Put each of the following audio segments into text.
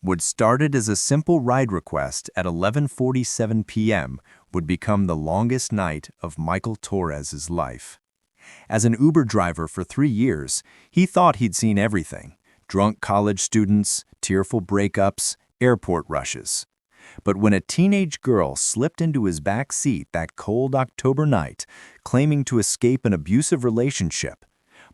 What started as a simple ride request at 11:47 p.m. would become the longest night of Michael Torres's life. As an Uber driver for 3 years, he thought he'd seen everything: drunk college students, tearful breakups, airport rushes. But when a teenage girl slipped into his back seat that cold October night, claiming to escape an abusive relationship,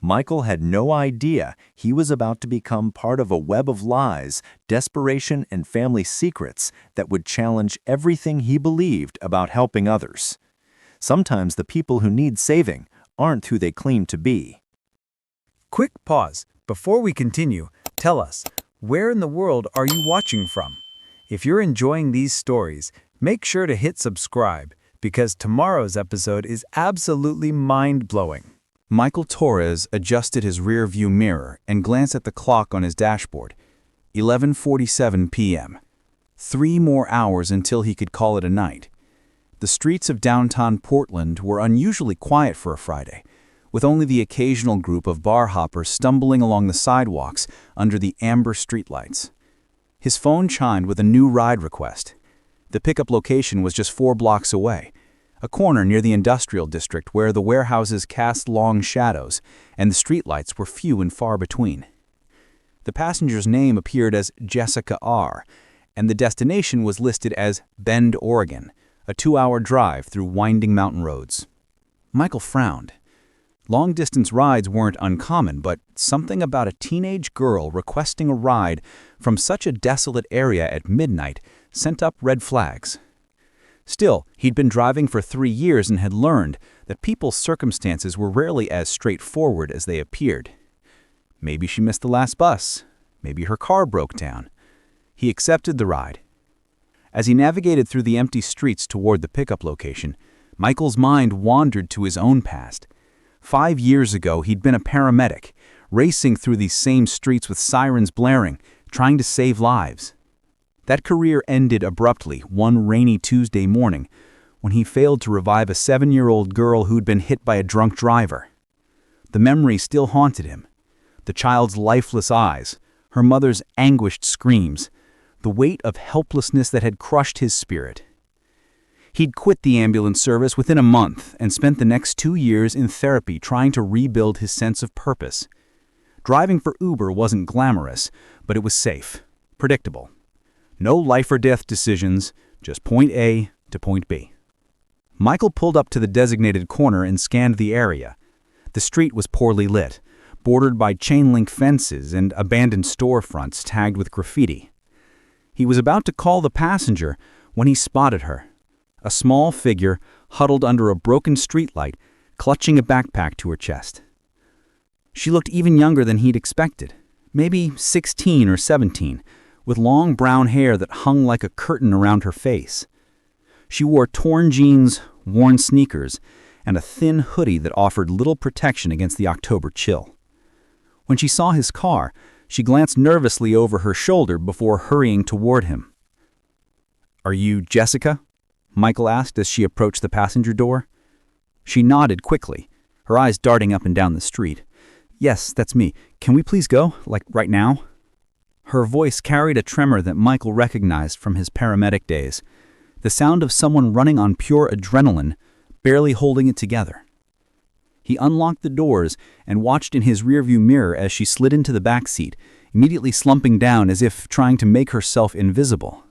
Michael had no idea he was about to become part of a web of lies, desperation, and family secrets that would challenge everything he believed about helping others. Sometimes the people who need saving aren't who they claim to be. Quick pause. Before we continue, tell us, where in the world are you watching from? If you're enjoying these stories, make sure to hit subscribe, because tomorrow's episode is absolutely mind-blowing. Michael Torres adjusted his rear-view mirror and glanced at the clock on his dashboard. 11:47 p.m. 3 more hours until he could call it a night. The streets of downtown Portland were unusually quiet for a Friday, with only the occasional group of bar hoppers stumbling along the sidewalks under the amber streetlights. His phone chimed with a new ride request. The pickup location was just 4 blocks away, a corner near the industrial district where the warehouses cast long shadows and the streetlights were few and far between. The passenger's name appeared as Jessica R., and the destination was listed as Bend, Oregon, a 2-hour drive through winding mountain roads. Michael frowned. Long-distance rides weren't uncommon, but something about a teenage girl requesting a ride from such a desolate area at midnight sent up red flags. Still, he'd been driving for 3 years and had learned that people's circumstances were rarely as straightforward as they appeared. Maybe she missed the last bus. Maybe her car broke down. He accepted the ride. As he navigated through the empty streets toward the pickup location, Michael's mind wandered to his own past. 5 years ago, he'd been a paramedic, racing through these same streets with sirens blaring, trying to save lives. That career ended abruptly one rainy Tuesday morning when he failed to revive a 7-year-old girl who'd been hit by a drunk driver. The memory still haunted him. The child's lifeless eyes, her mother's anguished screams, the weight of helplessness that had crushed his spirit. He'd quit the ambulance service within a month and spent the next 2 years in therapy trying to rebuild his sense of purpose. Driving for Uber wasn't glamorous, but it was safe, predictable. No life-or-death decisions, just point A to point B. Michael pulled up to the designated corner and scanned the area. The street was poorly lit, bordered by chain-link fences and abandoned storefronts tagged with graffiti. He was about to call the passenger when he spotted her, a small figure huddled under a broken streetlight, clutching a backpack to her chest. She looked even younger than he'd expected, maybe 16 or 17, with long brown hair that hung like a curtain around her face. She wore torn jeans, worn sneakers, and a thin hoodie that offered little protection against the October chill. When she saw his car, she glanced nervously over her shoulder before hurrying toward him. "Are you Jessica?" Michael asked as she approached the passenger door. She nodded quickly, her eyes darting up and down the street. "Yes, that's me. Can we please go, like right now?" Her voice carried a tremor that Michael recognized from his paramedic days, the sound of someone running on pure adrenaline, barely holding it together. He unlocked the doors and watched in his rearview mirror as she slid into the back seat, immediately slumping down as if trying to make herself invisible.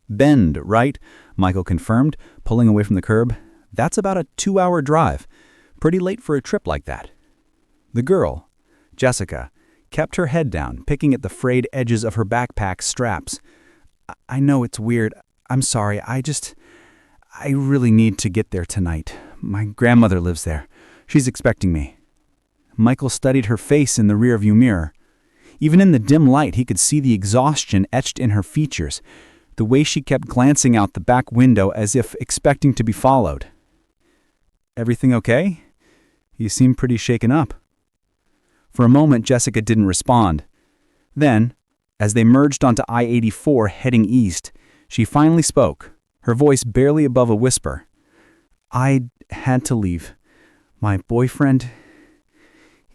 "Bend, right?" Michael confirmed, pulling away from the curb. "That's about a 2-hour drive. Pretty late for a trip like that." The girl, Jessica, kept her head down, picking at the frayed edges of her backpack straps. "I know it's weird. I'm sorry. I really need to get there tonight. My grandmother lives there. She's expecting me." Michael studied her face in the rearview mirror. Even in the dim light, he could see the exhaustion etched in her features, the way she kept glancing out the back window as if expecting to be followed. "Everything okay? You seem pretty shaken up." For a moment, Jessica didn't respond. Then, as they merged onto I-84 heading east, she finally spoke, her voice barely above a whisper. "I had to leave. My boyfriend,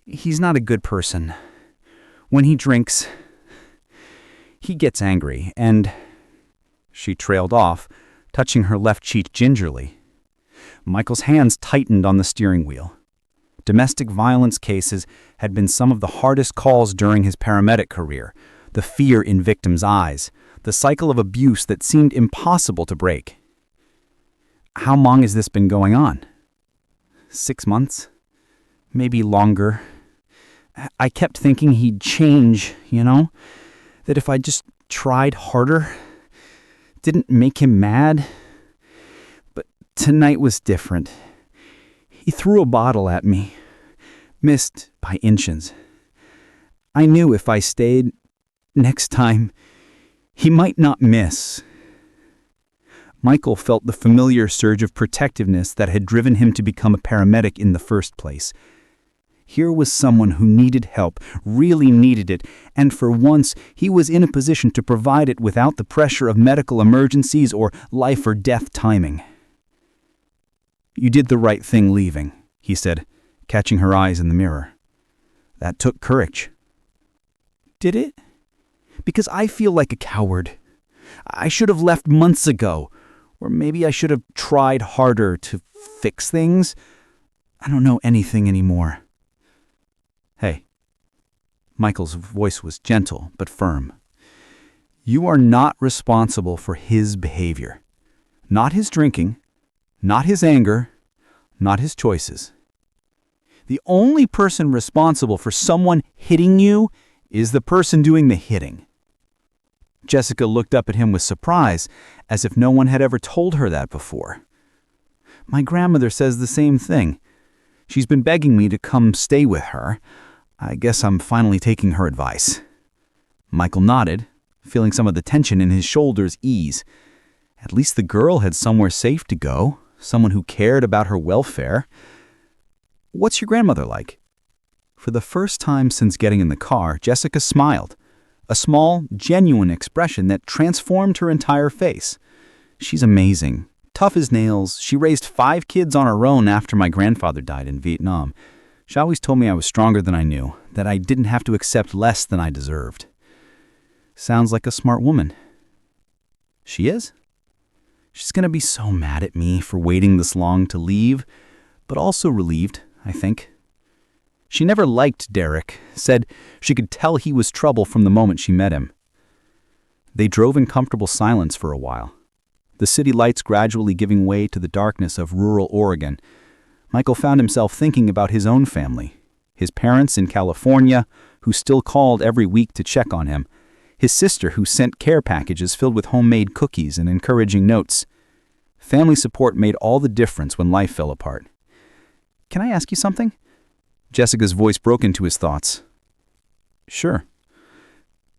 he's not a good person. When he drinks, He gets angry, and... She trailed off, touching her left cheek gingerly. Michael's hands tightened on the steering wheel. Domestic violence cases had been some of the hardest calls during his paramedic career. The fear in victims' eyes, the cycle of abuse that seemed impossible to break. How long has this been going on? 6 months? Maybe longer. I kept thinking he'd change, that if I just tried harder, didn't make him mad. But tonight was different. He threw a bottle at me, missed by inches. I knew if I stayed, next time, he might not miss. Michael felt the familiar surge of protectiveness that had driven him to become a paramedic in the first place. Here was someone who needed help, really needed it, and for once he was in a position to provide it without the pressure of medical emergencies or life or death timing. "You did the right thing leaving," he said, catching her eyes in the mirror. "That took courage." "Did it? Because I feel like a coward. I should have left months ago, or maybe I should have tried harder to fix things. I don't know anything anymore." "Hey." Michael's voice was gentle but firm. "You are not responsible for his behavior. Not his drinking, not his anger, not his choices. The only person responsible for someone hitting you is the person doing the hitting." Jessica looked up at him with surprise, as if no one had ever told her that before. "My grandmother says the same thing. She's been begging me to come stay with her. I guess I'm finally taking her advice." Michael nodded, feeling some of the tension in his shoulders ease. At least the girl had somewhere safe to go, someone who cared about her welfare. "What's your grandmother like?" For the first time since getting in the car, Jessica smiled, a small, genuine expression that transformed her entire face. "She's amazing. Tough as nails. She raised 5 kids on her own after my grandfather died in Vietnam. She always told me I was stronger than I knew, that I didn't have to accept less than I deserved." Sounds like a smart woman. She is? She's going to be so mad at me for waiting this long to leave, but also relieved, I think. She never liked Derek, said she could tell he was trouble from the moment she met him. They drove in comfortable silence for a while, the city lights gradually giving way to the darkness of rural Oregon. Michael found himself thinking about his own family, his parents in California, who still called every week to check on him, his sister who sent care packages filled with homemade cookies and encouraging notes. Family support made all the difference when life fell apart. "Can I ask you something?" Jessica's voice broke into his thoughts. "Sure."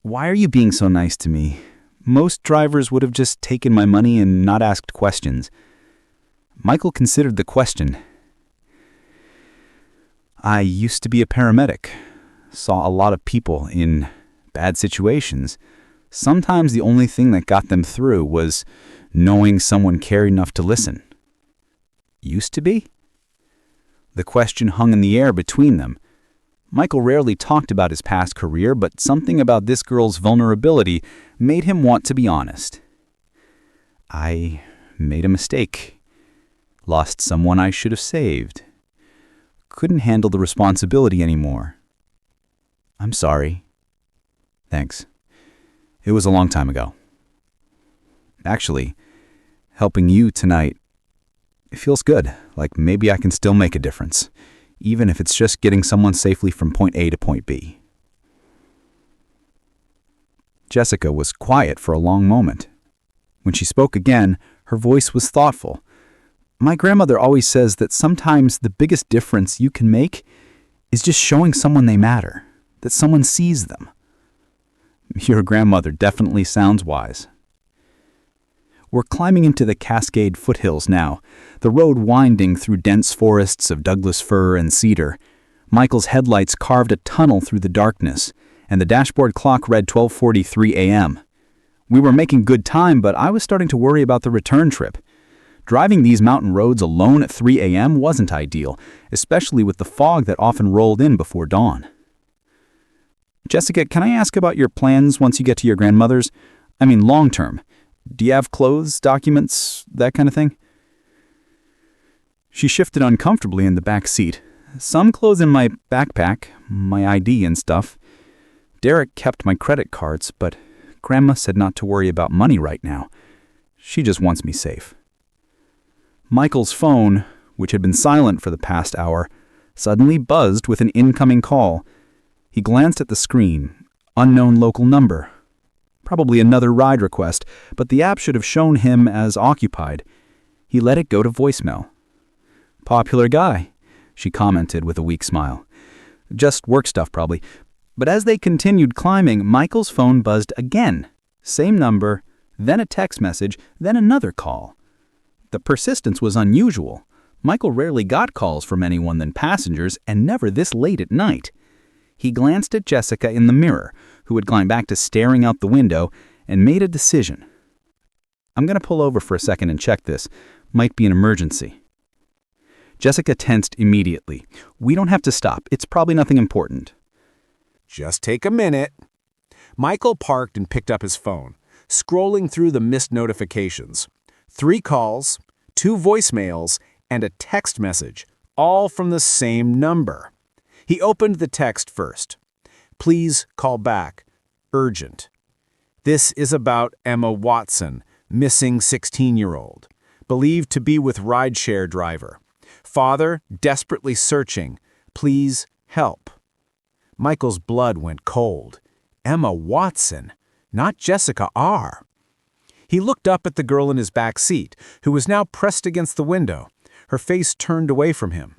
"Why are you being so nice to me? Most drivers would have just taken my money and not asked questions." Michael considered the question. "I used to be a paramedic. Saw a lot of people in bad situations. Sometimes the only thing that got them through was knowing someone cared enough to listen." "Used to be?" The question hung in the air between them. Michael rarely talked about his past career, but something about this girl's vulnerability made him want to be honest. "I made a mistake. Lost someone I should have saved. Couldn't handle the responsibility anymore. I'm sorry." "Thanks. It was a long time ago. Actually, helping you tonight, it feels good, like maybe I can still make a difference, even if it's just getting someone safely from point A to point B." Jessica was quiet for a long moment. When she spoke again, her voice was thoughtful. "My grandmother always says that sometimes the biggest difference you can make is just showing someone they matter, that someone sees them." Your grandmother definitely sounds wise. We're climbing into the Cascade foothills now, the road winding through dense forests of Douglas fir and cedar. Michael's headlights carved a tunnel through the darkness, and the dashboard clock read 12:43 a.m. We were making good time, but I was starting to worry about the return trip. Driving these mountain roads alone at 3 a.m. wasn't ideal, especially with the fog that often rolled in before dawn. Jessica, can I ask about your plans once you get to your grandmother's? I mean, long term. Do you have clothes, documents, that kind of thing? She shifted uncomfortably in the back seat. Some clothes in my backpack, my ID and stuff. Derek kept my credit cards, but Grandma said not to worry about money right now. She just wants me safe. Michael's phone, which had been silent for the past hour, suddenly buzzed with an incoming call. He glanced at the screen. Unknown local number. Probably another ride request, but the app should have shown him as occupied. He let it go to voicemail. "Popular guy," she commented with a weak smile. "Just work stuff, probably." But as they continued climbing, Michael's phone buzzed again. Same number, then a text message, then another call. The persistence was unusual. Michael rarely got calls from anyone than passengers, and never this late at night. He glanced at Jessica in the mirror, who had gone back to staring out the window, and made a decision. "I'm going to pull over for a second and check this. Might be an emergency." Jessica tensed immediately. "We don't have to stop. It's probably nothing important." Just take a minute. Michael parked and picked up his phone, scrolling through the missed notifications. 3 calls, 2 voicemails, and a text message, all from the same number. He opened the text first. "Please call back. Urgent. This is about Emma Watson, missing 16-year-old. Believed to be with rideshare driver. Father desperately searching. Please help." Michael's blood went cold. Emma Watson, not Jessica R. He looked up at the girl in his back seat, who was now pressed against the window, her face turned away from him.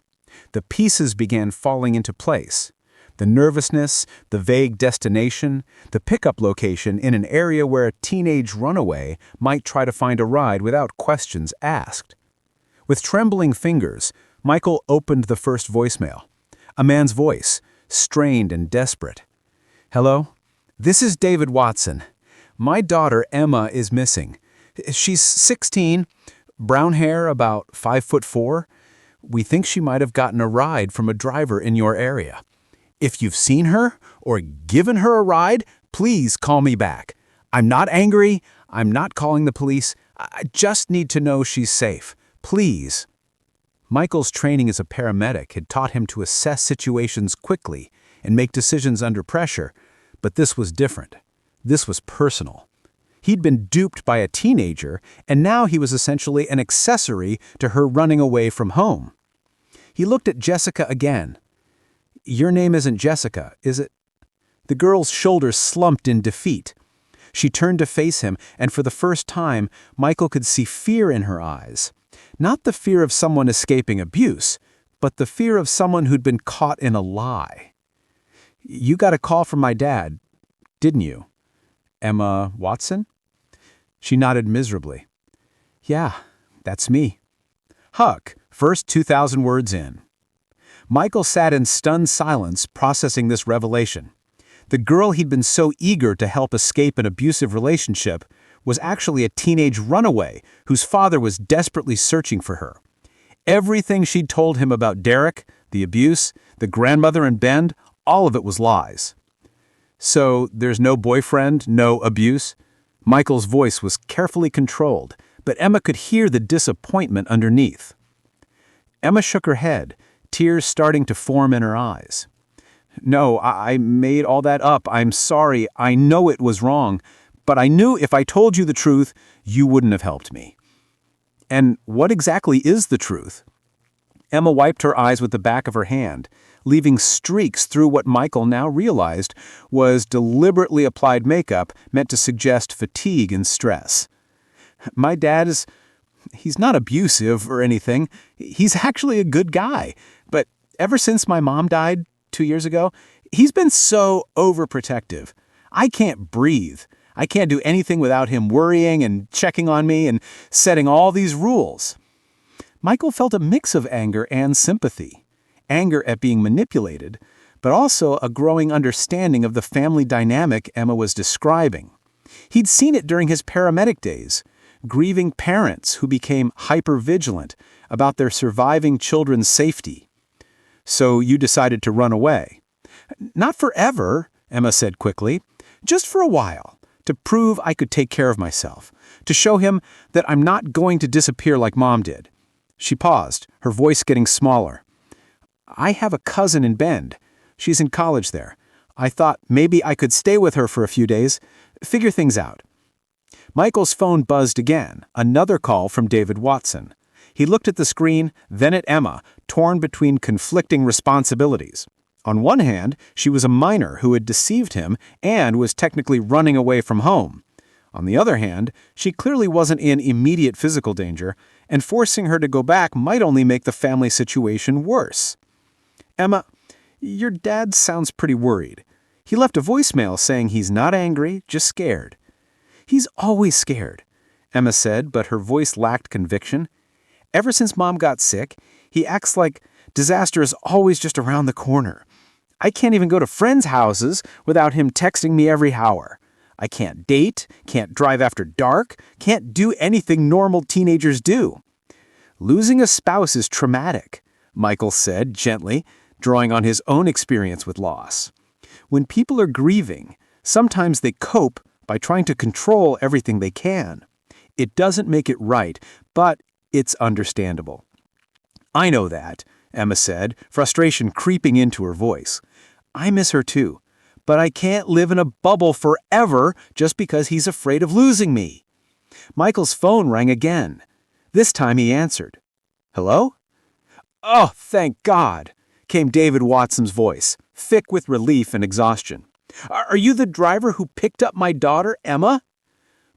The pieces began falling into place. The nervousness, the vague destination, the pickup location in an area where a teenage runaway might try to find a ride without questions asked. With trembling fingers, Michael opened the first voicemail. A man's voice, strained and desperate. "Hello? This is David Watson. My daughter Emma is missing. She's 16, brown hair, about 5'4". We think she might have gotten a ride from a driver in your area. If you've seen her or given her a ride, please call me back. I'm not angry. I'm not calling the police. I just need to know she's safe. Please." Michael's training as a paramedic had taught him to assess situations quickly and make decisions under pressure, but this was different. This was personal. He'd been duped by a teenager, and now he was essentially an accessory to her running away from home. He looked at Jessica again. "Your name isn't Jessica, is it?" The girl's shoulders slumped in defeat. She turned to face him, and for the first time, Michael could see fear in her eyes. Not the fear of someone escaping abuse, but the fear of someone who'd been caught in a lie. "You got a call from my dad, didn't you? Emma Watson?" She nodded miserably. "Yeah, that's me." Huck, first 2,000 words in. Michael sat in stunned silence, processing this revelation. The girl he'd been so eager to help escape an abusive relationship was actually a teenage runaway whose father was desperately searching for her. Everything she'd told him about Derek, the abuse, the grandmother in Bend, all of it was lies. "So there's no boyfriend, no abuse?" Michael's voice was carefully controlled, but Emma could hear the disappointment underneath. Emma shook her head, tears starting to form in her eyes. "No, I made all that up. I'm sorry. I know it was wrong. But I knew if I told you the truth, you wouldn't have helped me." "And what exactly is the truth?" Emma wiped her eyes with the back of her hand, leaving streaks through what Michael now realized was deliberately applied makeup meant to suggest fatigue and stress. "My dad he's not abusive or anything. He's actually a good guy. But ever since my mom died 2 years ago, he's been so overprotective. I can't breathe. I can't do anything without him worrying and checking on me and setting all these rules." Michael felt a mix of anger and sympathy. Anger at being manipulated, but also a growing understanding of the family dynamic Emma was describing. He'd seen it during his paramedic days, grieving parents who became hyper-vigilant about their surviving children's safety. "So you decided to run away." "Not forever," Emma said quickly. "Just for a while, to prove I could take care of myself, to show him that I'm not going to disappear like Mom did." She paused, her voice getting smaller. "I have a cousin in Bend. She's in college there. I thought maybe I could stay with her for a few days, figure things out." Michael's phone buzzed again, another call from David Watson. He looked at the screen, then at Emma, torn between conflicting responsibilities. On one hand, she was a minor who had deceived him and was technically running away from home. On the other hand, she clearly wasn't in immediate physical danger, and forcing her to go back might only make the family situation worse. "Emma, your dad sounds pretty worried. He left a voicemail saying he's not angry, just scared." "He's always scared," Emma said, but her voice lacked conviction. "Ever since Mom got sick, he acts like disaster is always just around the corner. I can't even go to friends' houses without him texting me every hour. I can't date, can't drive after dark, can't do anything normal teenagers do." "Losing a spouse is traumatic," Michael said gently, drawing on his own experience with loss. "When people are grieving, sometimes they cope by trying to control everything they can. It doesn't make it right, but it's understandable." "I know that," Emma said, frustration creeping into her voice. "I miss her too, but I can't live in a bubble forever just because he's afraid of losing me." Michael's phone rang again. This time he answered. "Hello?" "Oh, thank God," came David Watson's voice, thick with relief and exhaustion. "Are you the driver who picked up my daughter, Emma?"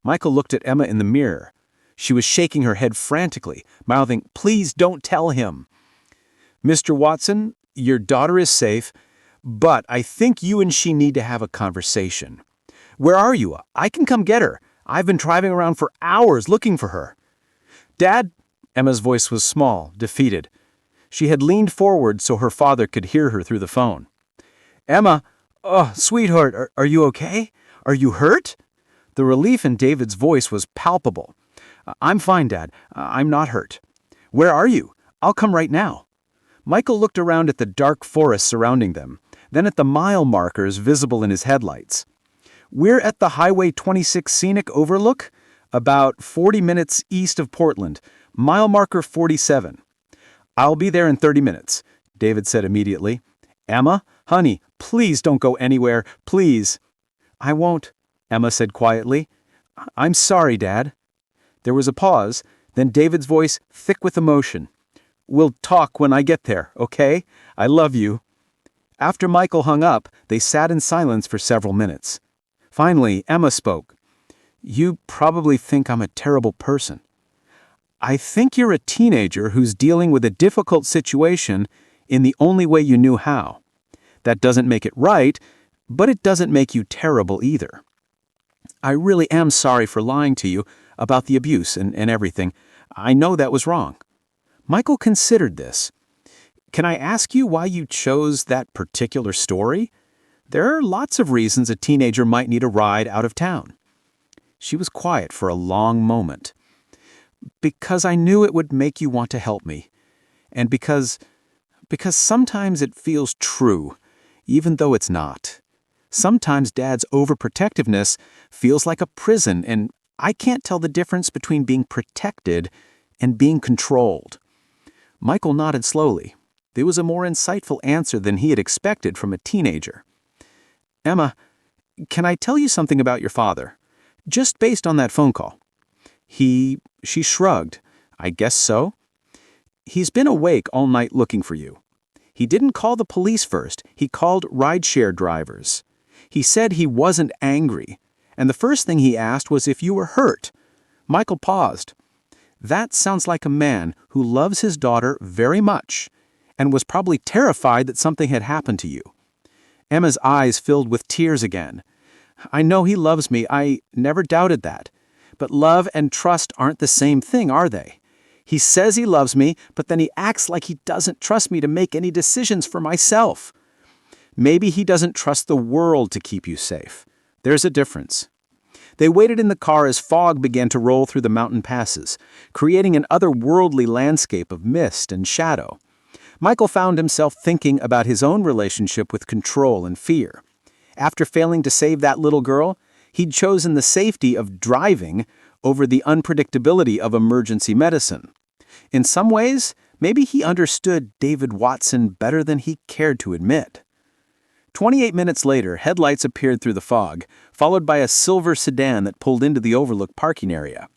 Michael looked at Emma in the mirror. She was shaking her head frantically, mouthing, "Please don't tell him." "Mr. Watson, your daughter is safe, but I think you and she need to have a conversation. Where are you? I can come get her. I've been driving around for hours looking for her." "Dad?" Emma's voice was small, defeated. She had leaned forward so her father could hear her through the phone. "Emma, oh, sweetheart, are you okay? Are you hurt?" The relief in David's voice was palpable. "I'm fine, Dad. I'm not hurt." "Where are you? I'll come right now." Michael looked around at the dark forest surrounding them, then at the mile markers visible in his headlights. "We're at the Highway 26 Scenic Overlook, about 40 minutes east of Portland, mile marker 47. "I'll be there in 30 minutes, David said immediately. "Emma, honey, please don't go anywhere, please." "I won't," Emma said quietly. "I'm sorry, Dad." There was a pause, then David's voice thick with emotion. "We'll talk when I get there, okay? I love you." After Michael hung up, they sat in silence for several minutes. Finally, Emma spoke. "You probably think I'm a terrible person. I think you're a teenager who's dealing with a difficult situation in the only way you knew how. That doesn't make it right, but it doesn't make you terrible either. I really am sorry for lying to you about the abuse and everything. I know that was wrong." Michael considered this. "Can I ask you why you chose that particular story? There are lots of reasons a teenager might need a ride out of town." She was quiet for a long moment. "Because I knew it would make you want to help me. And because sometimes it feels true, even though it's not. Sometimes Dad's overprotectiveness feels like a prison, and I can't tell the difference between being protected and being controlled." Michael nodded slowly. It was a more insightful answer than he had expected from a teenager. "Emma, can I tell you something about your father? Just based on that phone call." She shrugged. "I guess so." "He's been awake all night looking for you. He didn't call the police first. He called rideshare drivers. He said he wasn't angry, and the first thing he asked was if you were hurt." Michael paused. "That sounds like a man who loves his daughter very much and was probably terrified that something had happened to you." Emma's eyes filled with tears again. "I know he loves me. I never doubted that. But love and trust aren't the same thing, are they? He says he loves me, but then he acts like he doesn't trust me to make any decisions for myself. Maybe he doesn't trust the world to keep you safe. There's a difference." They waited in the car as fog began to roll through the mountain passes, creating an otherworldly landscape of mist and shadow. Michael found himself thinking about his own relationship with control and fear. After failing to save that little girl, he'd chosen the safety of driving over the unpredictability of emergency medicine. In some ways, maybe he understood David Watson better than he cared to admit. 28 minutes later, headlights appeared through the fog, followed by a silver sedan that pulled into the overlook parking area.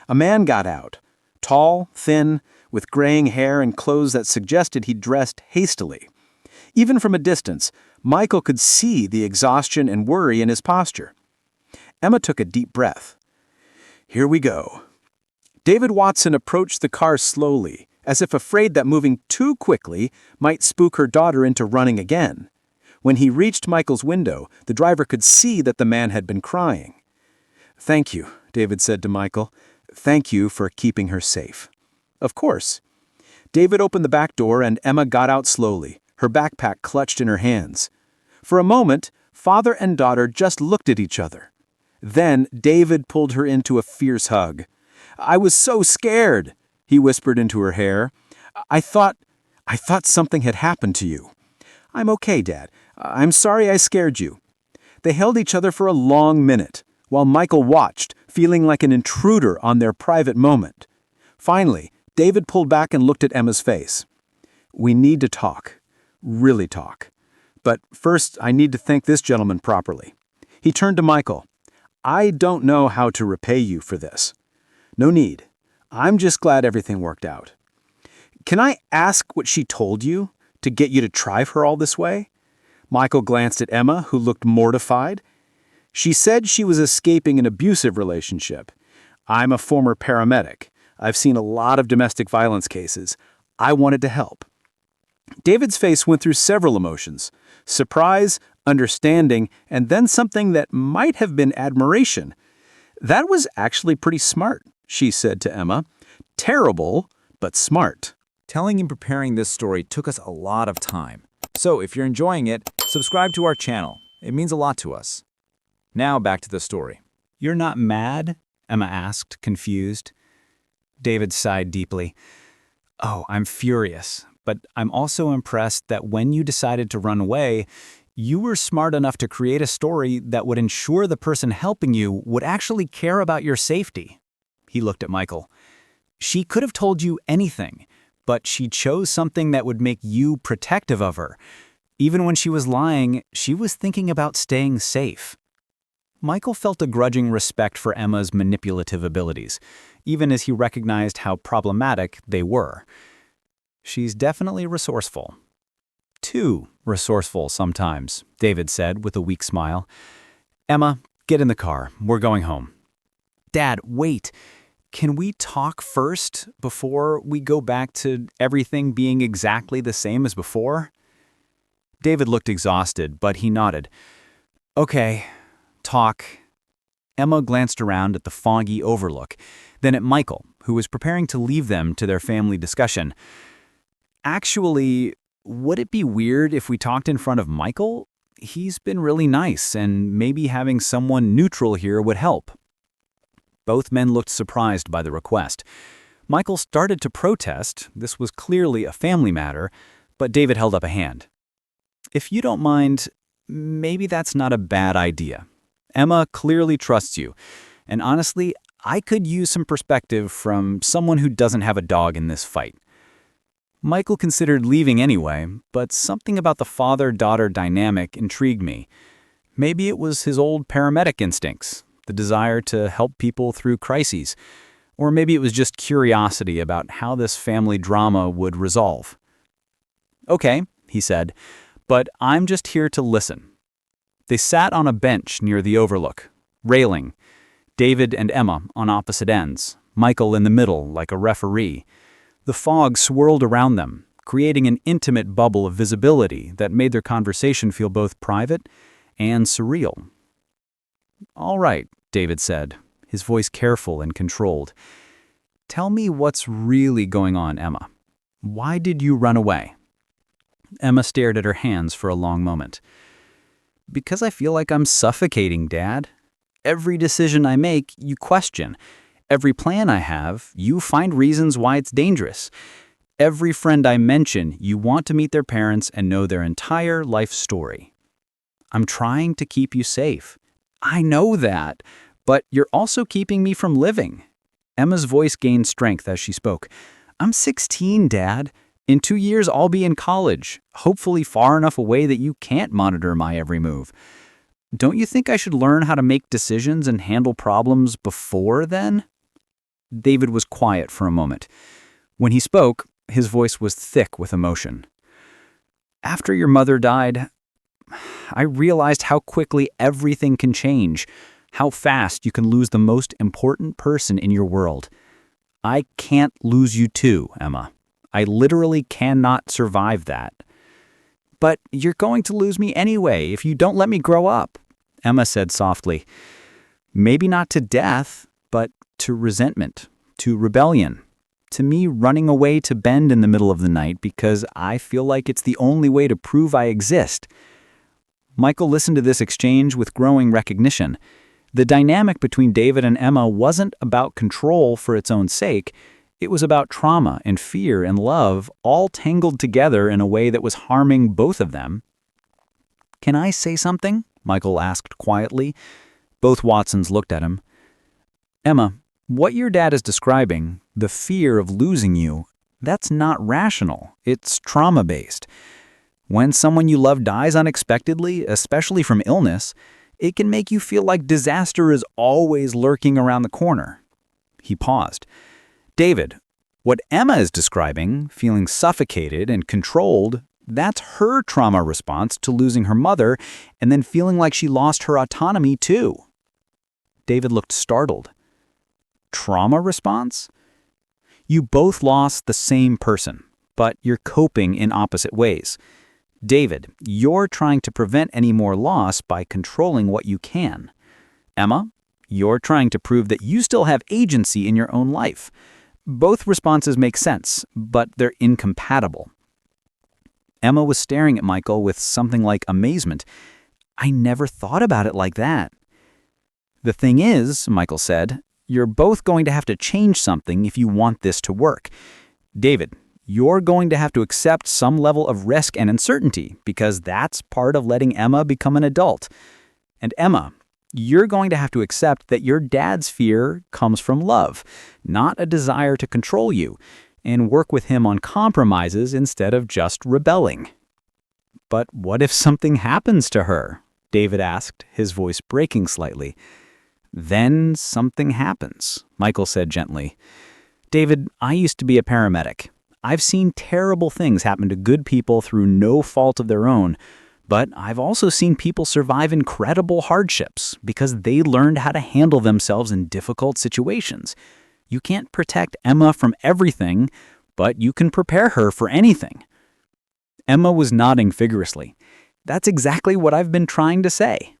A man got out, tall, thin, with graying hair and clothes that suggested he'd dressed hastily. Even from a distance, Michael could see the exhaustion and worry in his posture. Emma took a deep breath. Here we go. David Watson approached the car slowly, as if afraid that moving too quickly might spook her daughter into running again. When he reached Michael's window, the driver could see that the man had been crying. "Thank you," David said to Michael. "Thank you for keeping her safe." "Of course." David opened the back door and Emma got out slowly, her backpack clutched in her hands. For a moment, father and daughter just looked at each other. Then David pulled her into a fierce hug. "I was so scared," he whispered into her hair. I thought something had happened to you." "I'm okay, Dad. I'm sorry I scared you." They held each other for a long minute, while Michael watched, feeling like an intruder on their private moment. Finally, David pulled back and looked at Emma's face. "We need to talk. Really talk. But first, I need to thank this gentleman properly." He turned to Michael. "I don't know how to repay you for this." "No need. I'm just glad everything worked out." "Can I ask what she told you to get you to try for all this way?" Michael glanced at Emma, who looked mortified. "She said she was escaping an abusive relationship. I'm a former paramedic. I've seen a lot of domestic violence cases. I wanted to help." David's face went through several emotions: surprise, understanding, and then something that might have been admiration. "That was actually pretty smart," she said to Emma. "Terrible, but smart." Telling and preparing this story took us a lot of time. So if you're enjoying it, subscribe to our channel. It means a lot to us. Now back to the story. "You're not mad?" Emma asked, confused. David sighed deeply. "Oh, I'm furious, but I'm also impressed that when you decided to run away, you were smart enough to create a story that would ensure the person helping you would actually care about your safety." He looked at Michael. "She could have told you anything, but she chose something that would make you protective of her. Even when she was lying, she was thinking about staying safe." Michael felt a grudging respect for Emma's manipulative abilities, even as he recognized how problematic they were. "She's definitely resourceful." "Too resourceful sometimes," David said with a weak smile. "Emma, get in the car. We're going home." "Dad, wait. Can we talk first before we go back to everything being exactly the same as before?" David looked exhausted, but he nodded. "Okay, talk." Emma glanced around at the foggy overlook, then at Michael, who was preparing to leave them to their family discussion. "Actually, would it be weird if we talked in front of Michael? He's been really nice, and maybe having someone neutral here would help." Both men looked surprised by the request. Michael started to protest. This was clearly a family matter, but David held up a hand. "If you don't mind, maybe that's not a bad idea. Emma clearly trusts you, and honestly, I could use some perspective from someone who doesn't have a dog in this fight." Michael considered leaving anyway, but something about the father-daughter dynamic intrigued me. Maybe it was his old paramedic instincts, the desire to help people through crises, or maybe it was just curiosity about how this family drama would resolve. "Okay," he said, "but I'm just here to listen." They sat on a bench near the overlook, railing, David and Emma on opposite ends, Michael in the middle like a referee. The fog swirled around them, creating an intimate bubble of visibility that made their conversation feel both private and surreal. "All right," David said, his voice careful and controlled. "Tell me what's really going on, Emma. Why did you run away?" Emma stared at her hands for a long moment. "Because I feel like I'm suffocating, Dad. Every decision I make, you question. Every plan I have, you find reasons why it's dangerous. Every friend I mention, you want to meet their parents and know their entire life story. I'm trying to keep you safe. I know that, but you're also keeping me from living. Emma's voice gained strength as she spoke. I'm 16, Dad. In 2 years, I'll be in college, hopefully far enough away that you can't monitor my every move. Don't you think I should learn how to make decisions and handle problems before then? David was quiet for a moment. When he spoke, his voice was thick with emotion. After your mother died, I realized how quickly everything can change, how fast you can lose the most important person in your world. I can't lose you too, Emma. I literally cannot survive that. But you're going to lose me anyway if you don't let me grow up, Emma said softly. Maybe not to death, but to resentment, to rebellion, to me running away to Bend in the middle of the night because I feel like it's the only way to prove I exist. Michael listened to this exchange with growing recognition. The dynamic between David and Emma wasn't about control for its own sake. It was about trauma and fear and love all tangled together in a way that was harming both of them. Can I say something? Michael asked quietly. Both Watsons looked at him. Emma, what your dad is describing, the fear of losing you, that's not rational. It's trauma-based. When someone you love dies unexpectedly, especially from illness, it can make you feel like disaster is always lurking around the corner. He paused. David, what Emma is describing, feeling suffocated and controlled, that's her trauma response to losing her mother and then feeling like she lost her autonomy too. David looked startled. Trauma response? You both lost the same person, but you're coping in opposite ways. David, you're trying to prevent any more loss by controlling what you can. Emma, you're trying to prove that you still have agency in your own life. Both responses make sense, but they're incompatible. Emma was staring at Michael with something like amazement. I never thought about it like that. The thing is, Michael said, you're both going to have to change something if you want this to work. David, you're going to have to accept some level of risk and uncertainty because that's part of letting Emma become an adult. And Emma, you're going to have to accept that your dad's fear comes from love, not a desire to control you, and work with him on compromises instead of just rebelling. But what if something happens to her? David asked, his voice breaking slightly. Then something happens, Michael said gently. David, I used to be a paramedic. I've seen terrible things happen to good people through no fault of their own, but I've also seen people survive incredible hardships because they learned how to handle themselves in difficult situations. You can't protect Emma from everything, but you can prepare her for anything. Emma was nodding vigorously. That's exactly what I've been trying to say.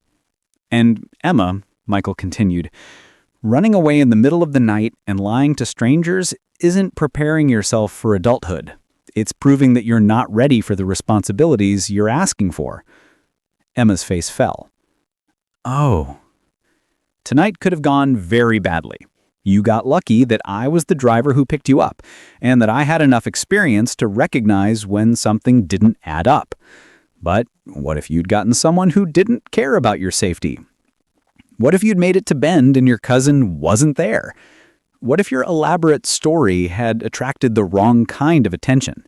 And Emma, Michael continued, running away in the middle of the night and lying to strangers isn't preparing yourself for adulthood. It's proving that you're not ready for the responsibilities you're asking for. Emma's face fell. Oh. Tonight could have gone very badly. You got lucky that I was the driver who picked you up, and that I had enough experience to recognize when something didn't add up. But what if you'd gotten someone who didn't care about your safety? What if you'd made it to Bend and your cousin wasn't there? What if your elaborate story had attracted the wrong kind of attention?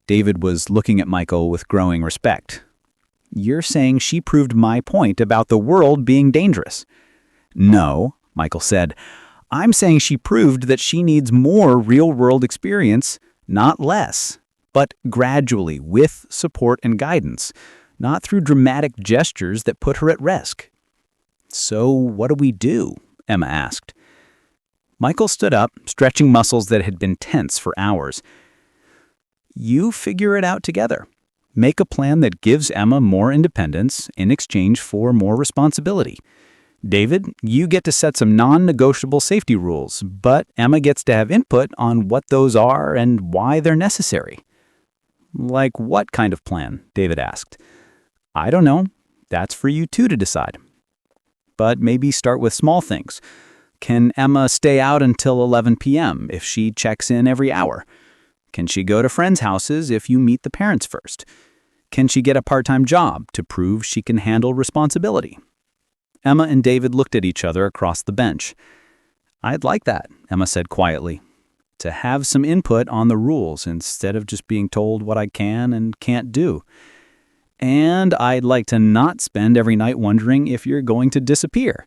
David was looking at Michael with growing respect. You're saying she proved my point about the world being dangerous. No, Michael said. I'm saying she proved that she needs more real-world experience, not less, but gradually with support and guidance, not through dramatic gestures that put her at risk. So what do we do? Emma asked. Michael stood up, stretching muscles that had been tense for hours. You figure it out together. Make a plan that gives Emma more independence in exchange for more responsibility. David, you get to set some non-negotiable safety rules, but Emma gets to have input on what those are and why they're necessary. Like what kind of plan? David asked. I don't know. That's for you two to decide. But maybe start with small things. Can Emma stay out until 11 p.m. if she checks in every hour? Can she go to friends' houses if you meet the parents first? Can she get a part-time job to prove she can handle responsibility? Emma and David looked at each other across the bench. I'd like that, Emma said quietly. To have some input on the rules instead of just being told what I can and can't do. And I'd like to not spend every night wondering if you're going to disappear.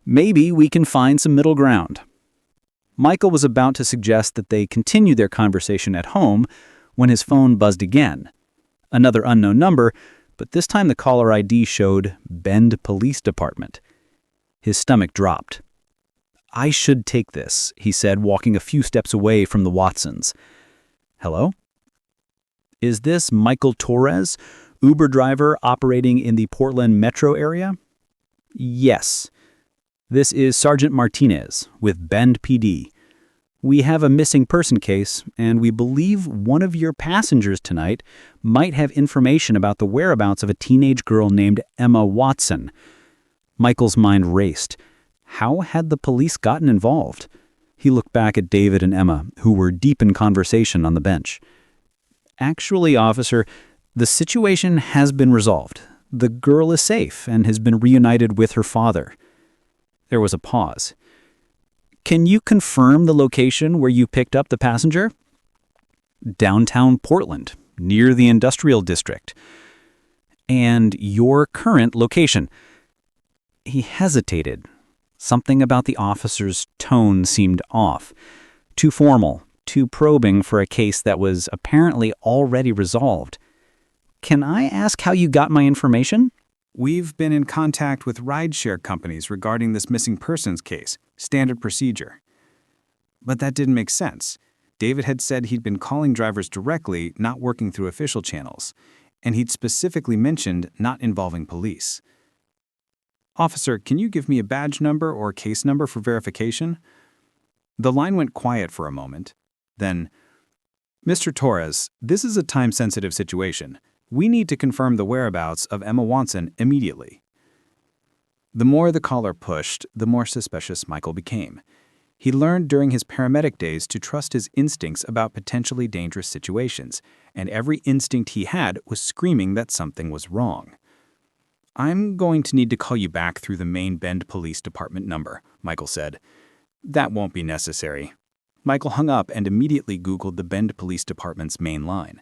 Maybe we can find some middle ground. Michael was about to suggest that they continue their conversation at home when his phone buzzed again. Another unknown number, but this time the caller ID showed Bend Police Department. His stomach dropped. I should take this, he said, walking a few steps away from the Watsons. Hello? Is this Michael Torres, Uber driver operating in the Portland metro area? Yes. This is Sergeant Martinez with Bend PD. We have a missing person case, and we believe one of your passengers tonight might have information about the whereabouts of a teenage girl named Emma Watson. Michael's mind raced. How had the police gotten involved? He looked back at David and Emma, who were deep in conversation on the bench. Actually, officer, the situation has been resolved. The girl is safe and has been reunited with her father. There was a pause. Can you confirm the location where you picked up the passenger? Downtown Portland, near the industrial district. And your current location? He hesitated. Something about the officer's tone seemed off. Too formal, too probing for a case that was apparently already resolved. Can I ask how you got my information? We've been in contact with rideshare companies regarding this missing persons case. Standard procedure. But that didn't make sense. David had said he'd been calling drivers directly, not working through official channels. And he'd specifically mentioned not involving police. Officer, can you give me a badge number or case number for verification? The line went quiet for a moment. Then, Mr. Torres, this is a time-sensitive situation. We need to confirm the whereabouts of Emma Watson immediately. The more the caller pushed, the more suspicious Michael became. He learned during his paramedic days to trust his instincts about potentially dangerous situations, and every instinct he had was screaming that something was wrong. I'm going to need to call you back through the main Bend Police Department number, Michael said. That won't be necessary. Michael hung up and immediately Googled the Bend Police Department's main line.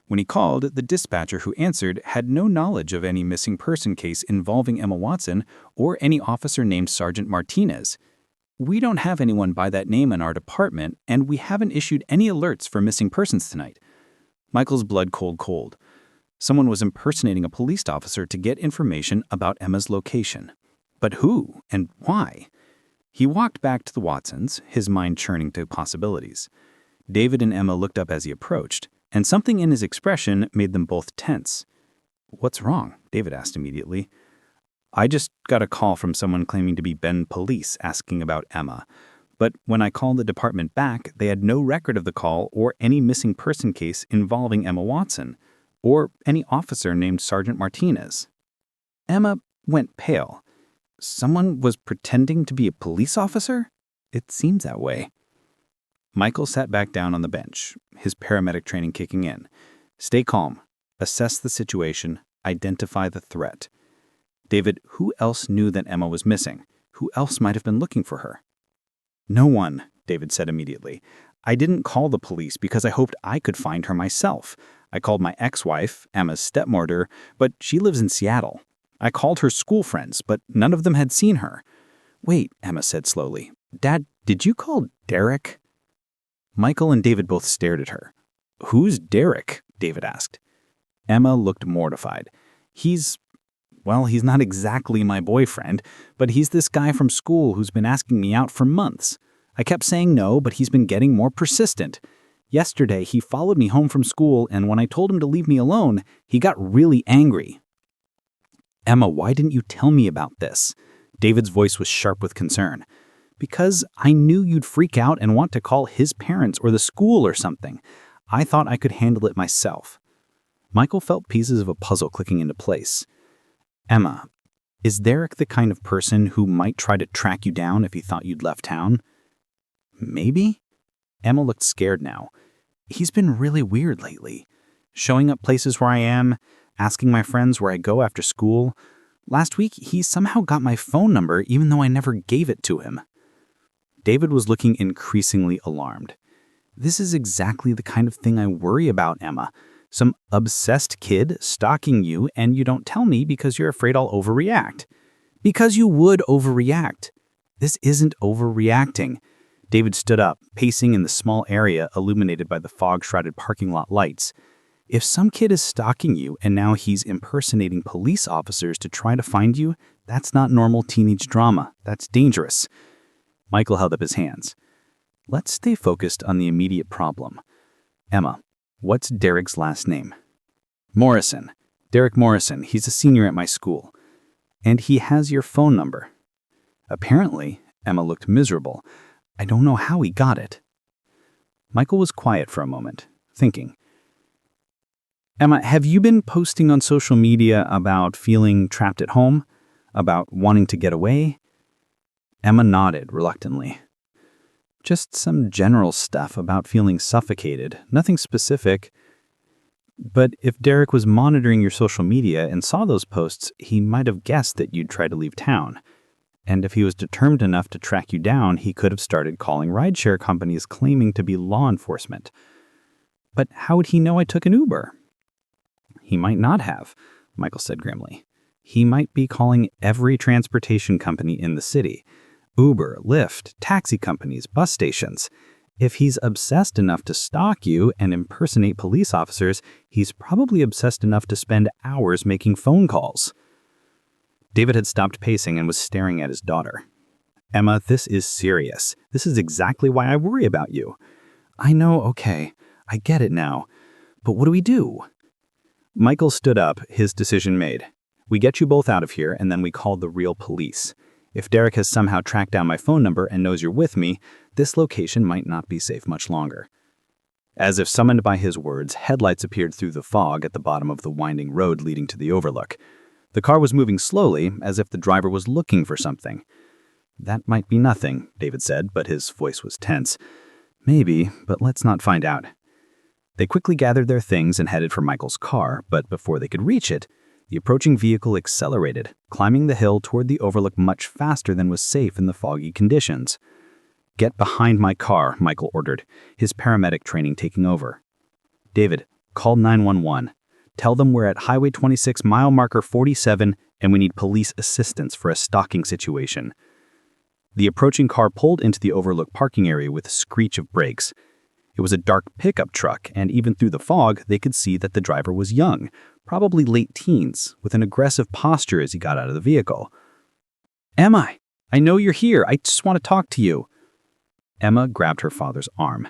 When he called, the dispatcher who answered had no knowledge of any missing person case involving Emma Watson or any officer named Sergeant Martinez. We don't have anyone by that name in our department, and we haven't issued any alerts for missing persons tonight. Michael's blood cold. Someone was impersonating a police officer to get information about Emma's location. But who and why? He walked back to the Watsons, his mind churning to possibilities. David and Emma looked up as he approached, and something in his expression made them both tense. What's wrong? David asked immediately. I just got a call from someone claiming to be Bend Police asking about Emma. But when I called the department back, they had no record of the call or any missing person case involving Emma Watson, or any officer named Sergeant Martinez. Emma went pale. Someone was pretending to be a police officer? It seems that way. Michael sat back down on the bench, his paramedic training kicking in. Stay calm. Assess the situation. Identify the threat. David, who else knew that Emma was missing? Who else might have been looking for her? No one, David said immediately. I didn't call the police because I hoped I could find her myself. I called my ex-wife, Emma's stepmother, but she lives in Seattle. I called her school friends, but none of them had seen her. Wait, Emma said slowly. Dad, did you call Derek? Michael and David both stared at her. Who's Derek? David asked. Emma looked mortified. He's not exactly my boyfriend, but he's this guy from school who's been asking me out for months. I kept saying no, but he's been getting more persistent. Yesterday, he followed me home from school, and when I told him to leave me alone, he got really angry. Emma, why didn't you tell me about this? David's voice was sharp with concern. Because I knew you'd freak out and want to call his parents or the school or something. I thought I could handle it myself. Michael felt pieces of a puzzle clicking into place. Emma, is Derek the kind of person who might try to track you down if he thought you'd left town? Maybe? Emma looked scared now. He's been really weird lately. Showing up places where I am, asking my friends where I go after school. Last week, he somehow got my phone number even though I never gave it to him." David was looking increasingly alarmed. "This is exactly the kind of thing I worry about, Emma. Some obsessed kid stalking you, and you don't tell me because you're afraid I'll overreact. Because you would overreact. This isn't overreacting." David stood up, pacing in the small area illuminated by the fog-shrouded parking lot lights. "If some kid is stalking you and now he's impersonating police officers to try to find you, that's not normal teenage drama. That's dangerous." Michael held up his hands. "Let's stay focused on the immediate problem. Emma, what's Derek's last name?" "Morrison. Derek Morrison. He's a senior at my school. And he has your phone number." Apparently, Emma looked miserable. "I don't know how he got it." Michael was quiet for a moment, thinking. "Emma, have you been posting on social media about feeling trapped at home? About wanting to get away?" Emma nodded reluctantly. "Just some general stuff about feeling suffocated, nothing specific. But if Derek was monitoring your social media and saw those posts, he might have guessed that you'd try to leave town. And if he was determined enough to track you down, he could have started calling rideshare companies claiming to be law enforcement. But how would he know I took an Uber?" "He might not have," Michael said grimly. "He might be calling every transportation company in the city. Uber, Lyft, taxi companies, bus stations. If he's obsessed enough to stalk you and impersonate police officers, he's probably obsessed enough to spend hours making phone calls." David had stopped pacing and was staring at his daughter. "Emma, this is serious. This is exactly why I worry about you." "I know, okay. I get it now. But what do we do?" Michael stood up, his decision made. "We get you both out of here, and then we call the real police. If Derek has somehow tracked down my phone number and knows you're with me, this location might not be safe much longer." As if summoned by his words, headlights appeared through the fog at the bottom of the winding road leading to the overlook. The car was moving slowly, as if the driver was looking for something. "That might be nothing," David said, but his voice was tense. "Maybe, but let's not find out." They quickly gathered their things and headed for Michael's car, but before they could reach it, the approaching vehicle accelerated, climbing the hill toward the overlook much faster than was safe in the foggy conditions. "Get behind my car," Michael ordered, his paramedic training taking over. "David, call 911. Tell them we're at Highway 26 mile marker 47 and we need police assistance for a stalking situation." The approaching car pulled into the overlook parking area with a screech of brakes. It was a dark pickup truck, and even through the fog, they could see that the driver was young, probably late teens, with an aggressive posture as he got out of the vehicle. "Emma, I know you're here. I just want to talk to you." Emma grabbed her father's arm.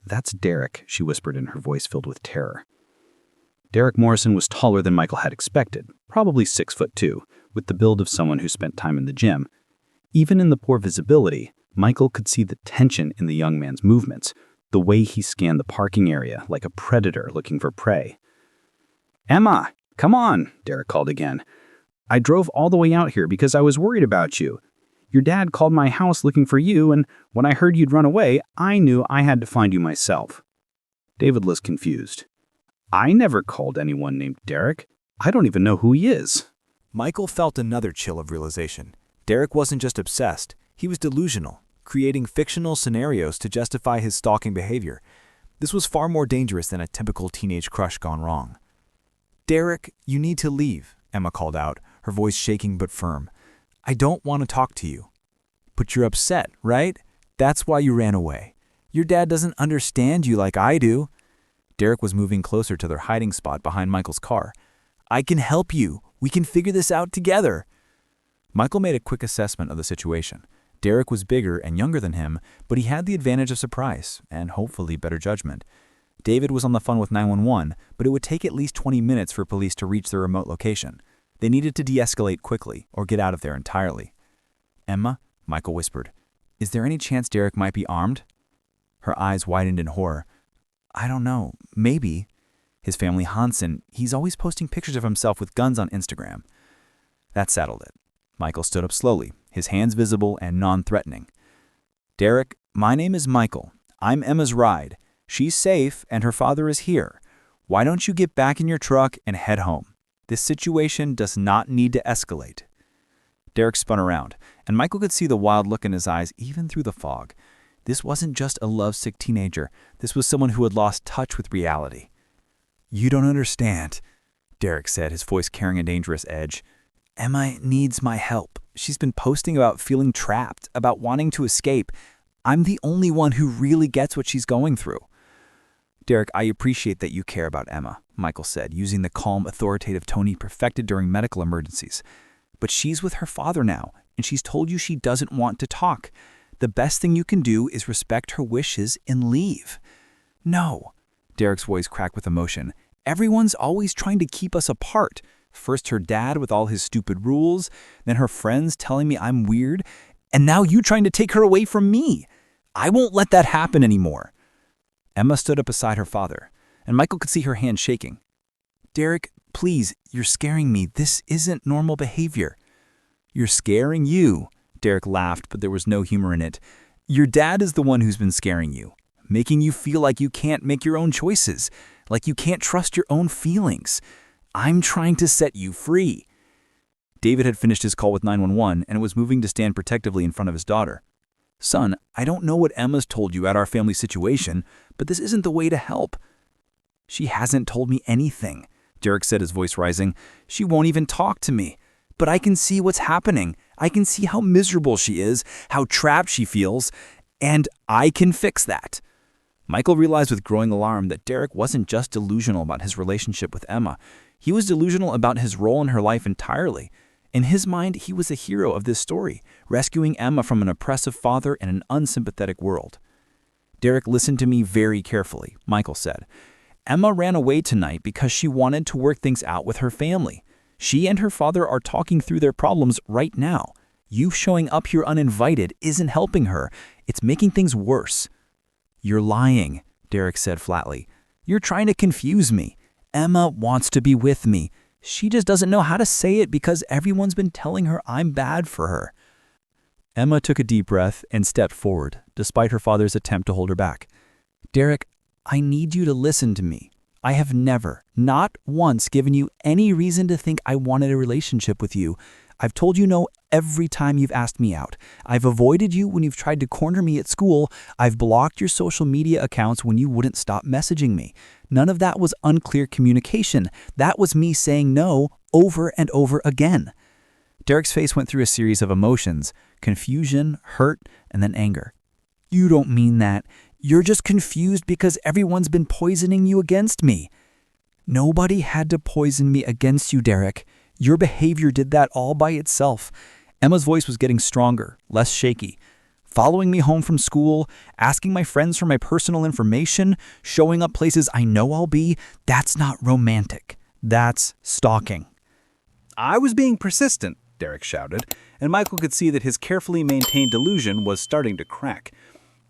"That's Derek," she whispered in her voice filled with terror. Derek Morrison was taller than Michael had expected, probably 6'2", with the build of someone who spent time in the gym. Even in the poor visibility, Michael could see the tension in the young man's movements, the way he scanned the parking area like a predator looking for prey. "Emma, come on," Derek called again. "I drove all the way out here because I was worried about you. Your dad called my house looking for you, and when I heard you'd run away, I knew I had to find you myself." David was confused. "I never called anyone named Derek. I don't even know who he is." Michael felt another chill of realization. Derek wasn't just obsessed, he was delusional, creating fictional scenarios to justify his stalking behavior. This was far more dangerous than a typical teenage crush gone wrong. "Derek, you need to leave," Emma called out, her voice shaking but firm. "I don't want to talk to you." "But you're upset, right? That's why you ran away. Your dad doesn't understand you like I do." Derek was moving closer to their hiding spot behind Michael's car. "I can help you. We can figure this out together." Michael made a quick assessment of the situation. Derek was bigger and younger than him, but he had the advantage of surprise and hopefully better judgment. David was on the phone with 911, but it would take at least 20 minutes for police to reach their remote location. They needed to de-escalate quickly or get out of there entirely. "Emma," Michael whispered, "is there any chance Derek might be armed?" Her eyes widened in horror. "I don't know. Maybe. His family Hansen, he's always posting pictures of himself with guns on Instagram." That settled it. Michael stood up slowly, his hands visible and non-threatening. "Derek, my name is Michael. I'm Emma's ride. She's safe and her father is here. Why don't you get back in your truck and head home? This situation does not need to escalate. Derek spun around, and Michael could see the wild look in his eyes even through the fog. This wasn't just a lovesick teenager. This was someone who had lost touch with reality. "You don't understand," Derek said, his voice carrying a dangerous edge. "Emma needs my help. She's been posting about feeling trapped, about wanting to escape. I'm the only one who really gets what she's going through." "Derek, I appreciate that you care about Emma," Michael said, using the calm, authoritative tone he perfected during medical emergencies. "But she's with her father now, and she's told you she doesn't want to talk. The best thing you can do is respect her wishes and leave." "No," Derek's voice cracked with emotion. "Everyone's always trying to keep us apart. First her dad with all his stupid rules, then her friends telling me I'm weird, and now you trying to take her away from me. I won't let that happen anymore." Emma stood up beside her father, and Michael could see her hand shaking. "Derek, please, you're scaring me. This isn't normal behavior." "You're scaring you," Derek laughed, but there was no humor in it. "Your dad is the one who's been scaring you, making you feel like you can't make your own choices, like you can't trust your own feelings. I'm trying to set you free." David had finished his call with 911 and was moving to stand protectively in front of his daughter. "Son, I don't know what Emma's told you at our family situation, but this isn't the way to help." "She hasn't told me anything," Derek said, his voice rising. "She won't even talk to me. But I can see what's happening. I can see how miserable she is, how trapped she feels, and I can fix that." Michael realized with growing alarm that Derek wasn't just delusional about his relationship with Emma. He was delusional about his role in her life entirely. In his mind, he was the hero of this story, rescuing Emma from an oppressive father in an unsympathetic world. "Derek, listen to me very carefully," Michael said. "Emma ran away tonight because she wanted to work things out with her family. She and her father are talking through their problems right now. You showing up here uninvited isn't helping her. It's making things worse." "You're lying," Derek said flatly. "You're trying to confuse me. Emma wants to be with me. She just doesn't know how to say it because everyone's been telling her I'm bad for her." Emma took a deep breath and stepped forward, despite her father's attempt to hold her back. "Derek, I need you to listen to me. I have never, not once, given you any reason to think I wanted a relationship with you. I've told you no every time you've asked me out. I've avoided you when you've tried to corner me at school. I've blocked your social media accounts when you wouldn't stop messaging me. None of that was unclear communication. That was me saying no over and over again." Derek's face went through a series of emotions: confusion, hurt, and then anger. "You don't mean that. You're just confused because everyone's been poisoning you against me." "Nobody had to poison me against you, Derek. Your behavior did that all by itself." Emma's voice was getting stronger, less shaky. "Following me home from school, asking my friends for my personal information, showing up places I know I'll be, that's not romantic. That's stalking." "I was being persistent," Derek shouted, and Michael could see that his carefully maintained delusion was starting to crack.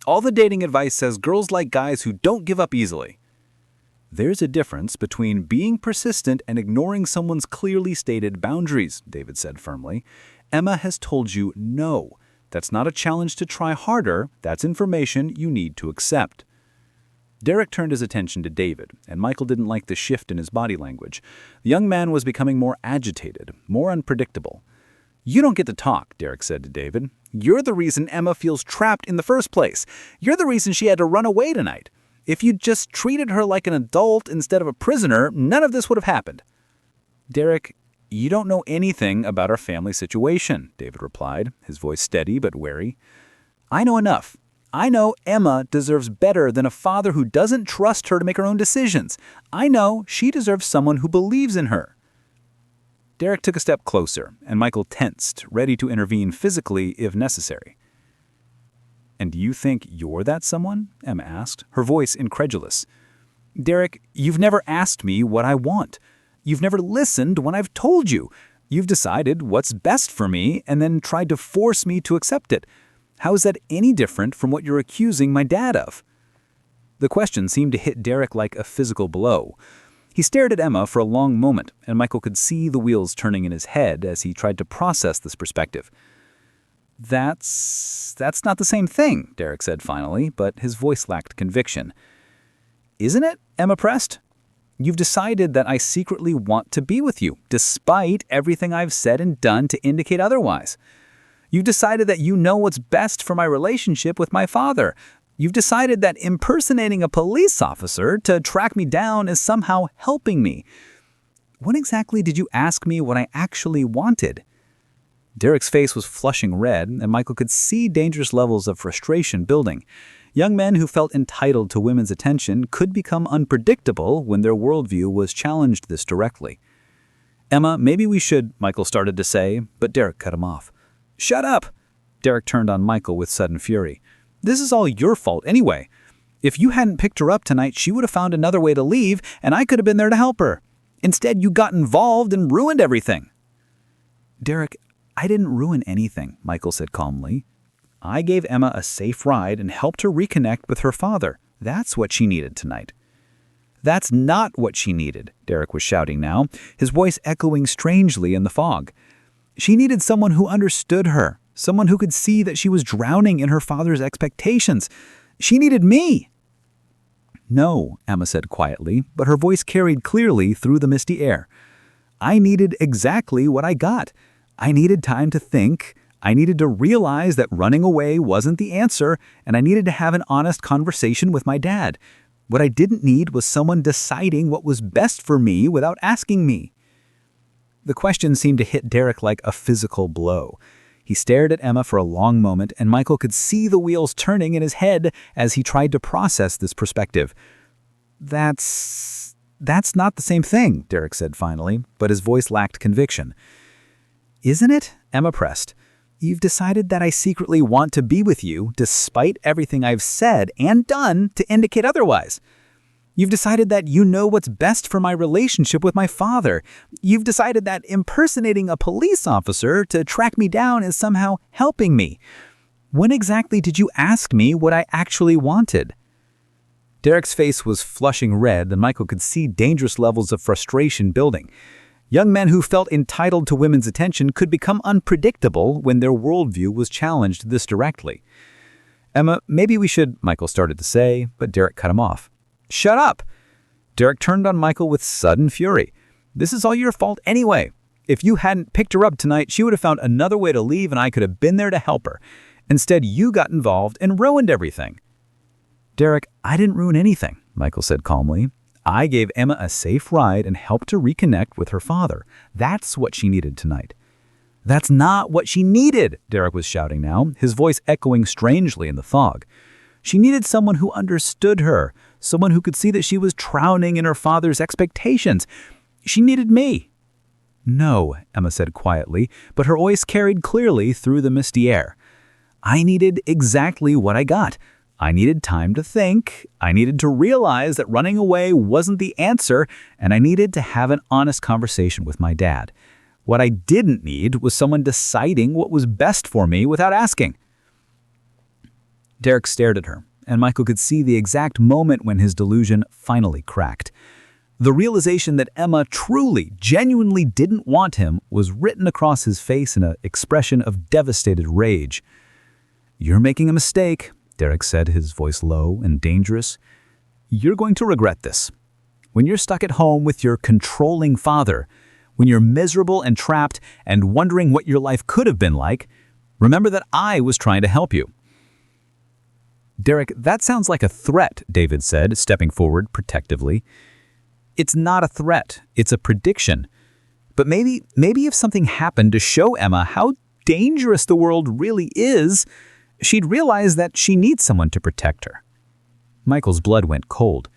"All the dating advice says girls like guys who don't give up easily." "There's a difference between being persistent and ignoring someone's clearly stated boundaries," David said firmly. "Emma has told you no. That's not a challenge to try harder. That's information you need to accept." Derek turned his attention to David, and Michael didn't like the shift in his body language. The young man was becoming more agitated, more unpredictable. "You don't get to talk," Derek said to David. "You're the reason Emma feels trapped in the first place. You're the reason she had to run away tonight. If you'd just treated her like an adult instead of a prisoner, none of this would have happened." "Derek, you don't know anything about our family situation," David replied, his voice steady but wary. "I know enough. I know Emma deserves better than a father who doesn't trust her to make her own decisions. I know she deserves someone who believes in her." Derek took a step closer, and Michael tensed, ready to intervene physically if necessary. "And do you think you're that someone?" Emma asked, her voice incredulous. "Derek, you've never asked me what I want. You've never listened when I've told you. You've decided what's best for me and then tried to force me to accept it. How is that any different from what you're accusing my dad of?" The question seemed to hit Derek like a physical blow. He stared at Emma for a long moment, and Michael could see the wheels turning in his head as he tried to process this perspective. That's not the same thing," Derek said finally, but his voice lacked conviction. "Isn't it?" Emma pressed. You've decided that I secretly want to be with you, despite everything I've said and done to indicate otherwise. You've decided that you know what's best for my relationship with my father. You've decided that impersonating a police officer to track me down is somehow helping me. When exactly did you ask me what I actually wanted? Derek's face was flushing red, and Michael could see dangerous levels of frustration building. Young men who felt entitled to women's attention could become unpredictable when their worldview was challenged this directly. Emma, maybe we should, Michael started to say, but Derek cut him off. Shut up! Derek turned on Michael with sudden fury. This is all your fault anyway. If you hadn't picked her up tonight, she would have found another way to leave, and I could have been there to help her. Instead, you got involved and ruined everything. Derek, I didn't ruin anything, Michael said calmly. I gave Emma a safe ride and helped her reconnect with her father. That's what she needed tonight. That's not what she needed, Derek was shouting now, his voice echoing strangely in the fog. She needed someone who understood her, someone who could see that she was drowning in her father's expectations. She needed me. No, Emma said quietly, but her voice carried clearly through the misty air. I needed exactly what I got. I needed time to think. I needed to realize that running away wasn't the answer, and I needed to have an honest conversation with my dad. What I didn't need was someone deciding what was best for me without asking me. The question seemed to hit Derek like a physical blow. He stared at Emma for a long moment, and Michael could see the wheels turning in his head as he tried to process this perspective. That's not the same thing, Derek said finally, but his voice lacked conviction. Isn't it? Emma pressed. You've decided that I secretly want to be with you, despite everything I've said and done to indicate otherwise. You've decided that you know what's best for my relationship with my father. You've decided that impersonating a police officer to track me down is somehow helping me. When exactly did you ask me what I actually wanted? Derek's face was flushing red, and Michael could see dangerous levels of frustration building. Young men who felt entitled to women's attention could become unpredictable when their worldview was challenged this directly. Emma, maybe we should, Michael started to say, but Derek cut him off. Shut up! Derek turned on Michael with sudden fury. This is all your fault anyway. If you hadn't picked her up tonight, she would have found another way to leave and I could have been there to help her. Instead, you got involved and ruined everything. Derek, I didn't ruin anything, Michael said calmly. I gave Emma a safe ride and helped her reconnect with her father. That's what she needed tonight. That's not what she needed, Derek was shouting now, his voice echoing strangely in the fog. She needed someone who understood her, someone who could see that she was drowning in her father's expectations. She needed me. No, Emma said quietly, but her voice carried clearly through the misty air. I needed exactly what I got. I needed time to think. I needed to realize that running away wasn't the answer, and I needed to have an honest conversation with my dad. What I didn't need was someone deciding what was best for me without asking. Derek stared at her, and Michael could see the exact moment when his delusion finally cracked. The realization that Emma truly, genuinely didn't want him was written across his face in an expression of devastated rage. You're making a mistake, Derek said, his voice low and dangerous. You're going to regret this. When you're stuck at home with your controlling father, when you're miserable and trapped and wondering what your life could have been like, remember that I was trying to help you. Derek, that sounds like a threat, David said, stepping forward protectively. It's not a threat, it's a prediction. But maybe if something happened to show Emma how dangerous the world really is, she'd realize that she needs someone to protect her. Michael's blood went cold.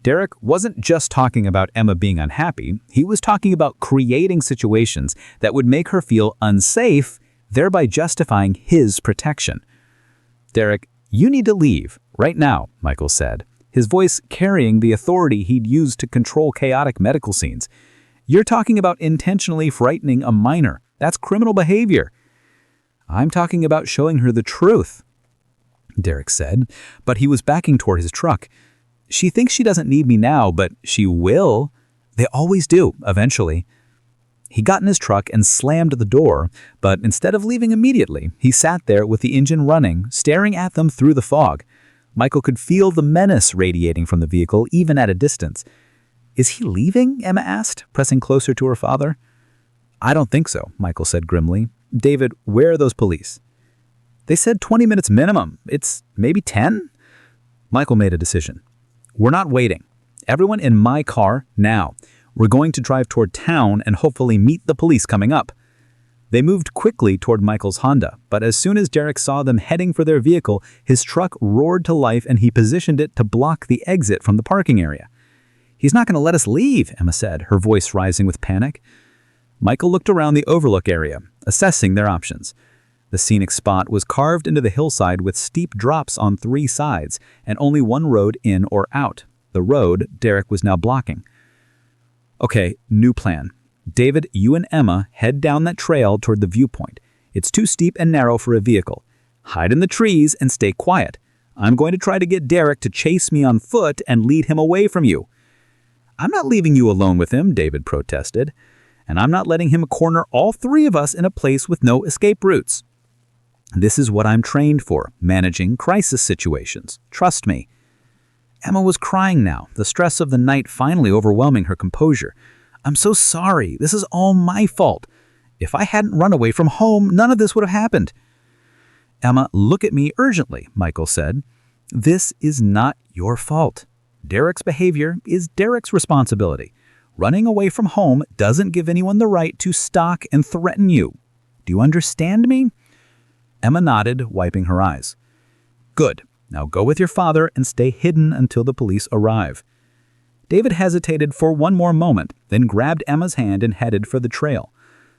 Derek wasn't just talking about Emma being unhappy, he was talking about creating situations that would make her feel unsafe, thereby justifying his protection. Derek, you need to leave, right now, Michael said, his voice carrying the authority he'd used to control chaotic medical scenes. You're talking about intentionally frightening a minor. That's criminal behavior. I'm talking about showing her the truth, Derek said, but he was backing toward his truck. She thinks she doesn't need me now, but she will. They always do, eventually. He got in his truck and slammed the door, but instead of leaving immediately, he sat there with the engine running, staring at them through the fog. Michael could feel the menace radiating from the vehicle even at a distance. Is he leaving? Emma asked, pressing closer to her father. I don't think so, Michael said grimly. David, where are those police? They said 20 minutes minimum. It's maybe 10? Michael made a decision. We're not waiting. Everyone in my car, now. We're going to drive toward town and hopefully meet the police coming up. They moved quickly toward Michael's Honda, but as soon as Derek saw them heading for their vehicle, his truck roared to life and he positioned it to block the exit from the parking area. He's not going to let us leave, Emma said, her voice rising with panic. Michael looked around the overlook area, assessing their options. The scenic spot was carved into the hillside with steep drops on 3 sides and only one road in or out. The road Derek was now blocking. Okay, new plan. David, you and Emma head down that trail toward the viewpoint. It's too steep and narrow for a vehicle. Hide in the trees and stay quiet. I'm going to try to get Derek to chase me on foot and lead him away from you. I'm not leaving you alone with him, David protested. And I'm not letting him corner all 3 of us in a place with no escape routes. This is what I'm trained for, managing crisis situations. Trust me. Emma was crying now, the stress of the night finally overwhelming her composure. I'm so sorry. This is all my fault. If I hadn't run away from home, none of this would have happened. Emma, look at me urgently, Michael said. This is not your fault. Derek's behavior is Derek's responsibility. Running away from home doesn't give anyone the right to stalk and threaten you. Do you understand me? Emma nodded, wiping her eyes. Good. Now go with your father and stay hidden until the police arrive. David hesitated for one more moment, then grabbed Emma's hand and headed for the trail.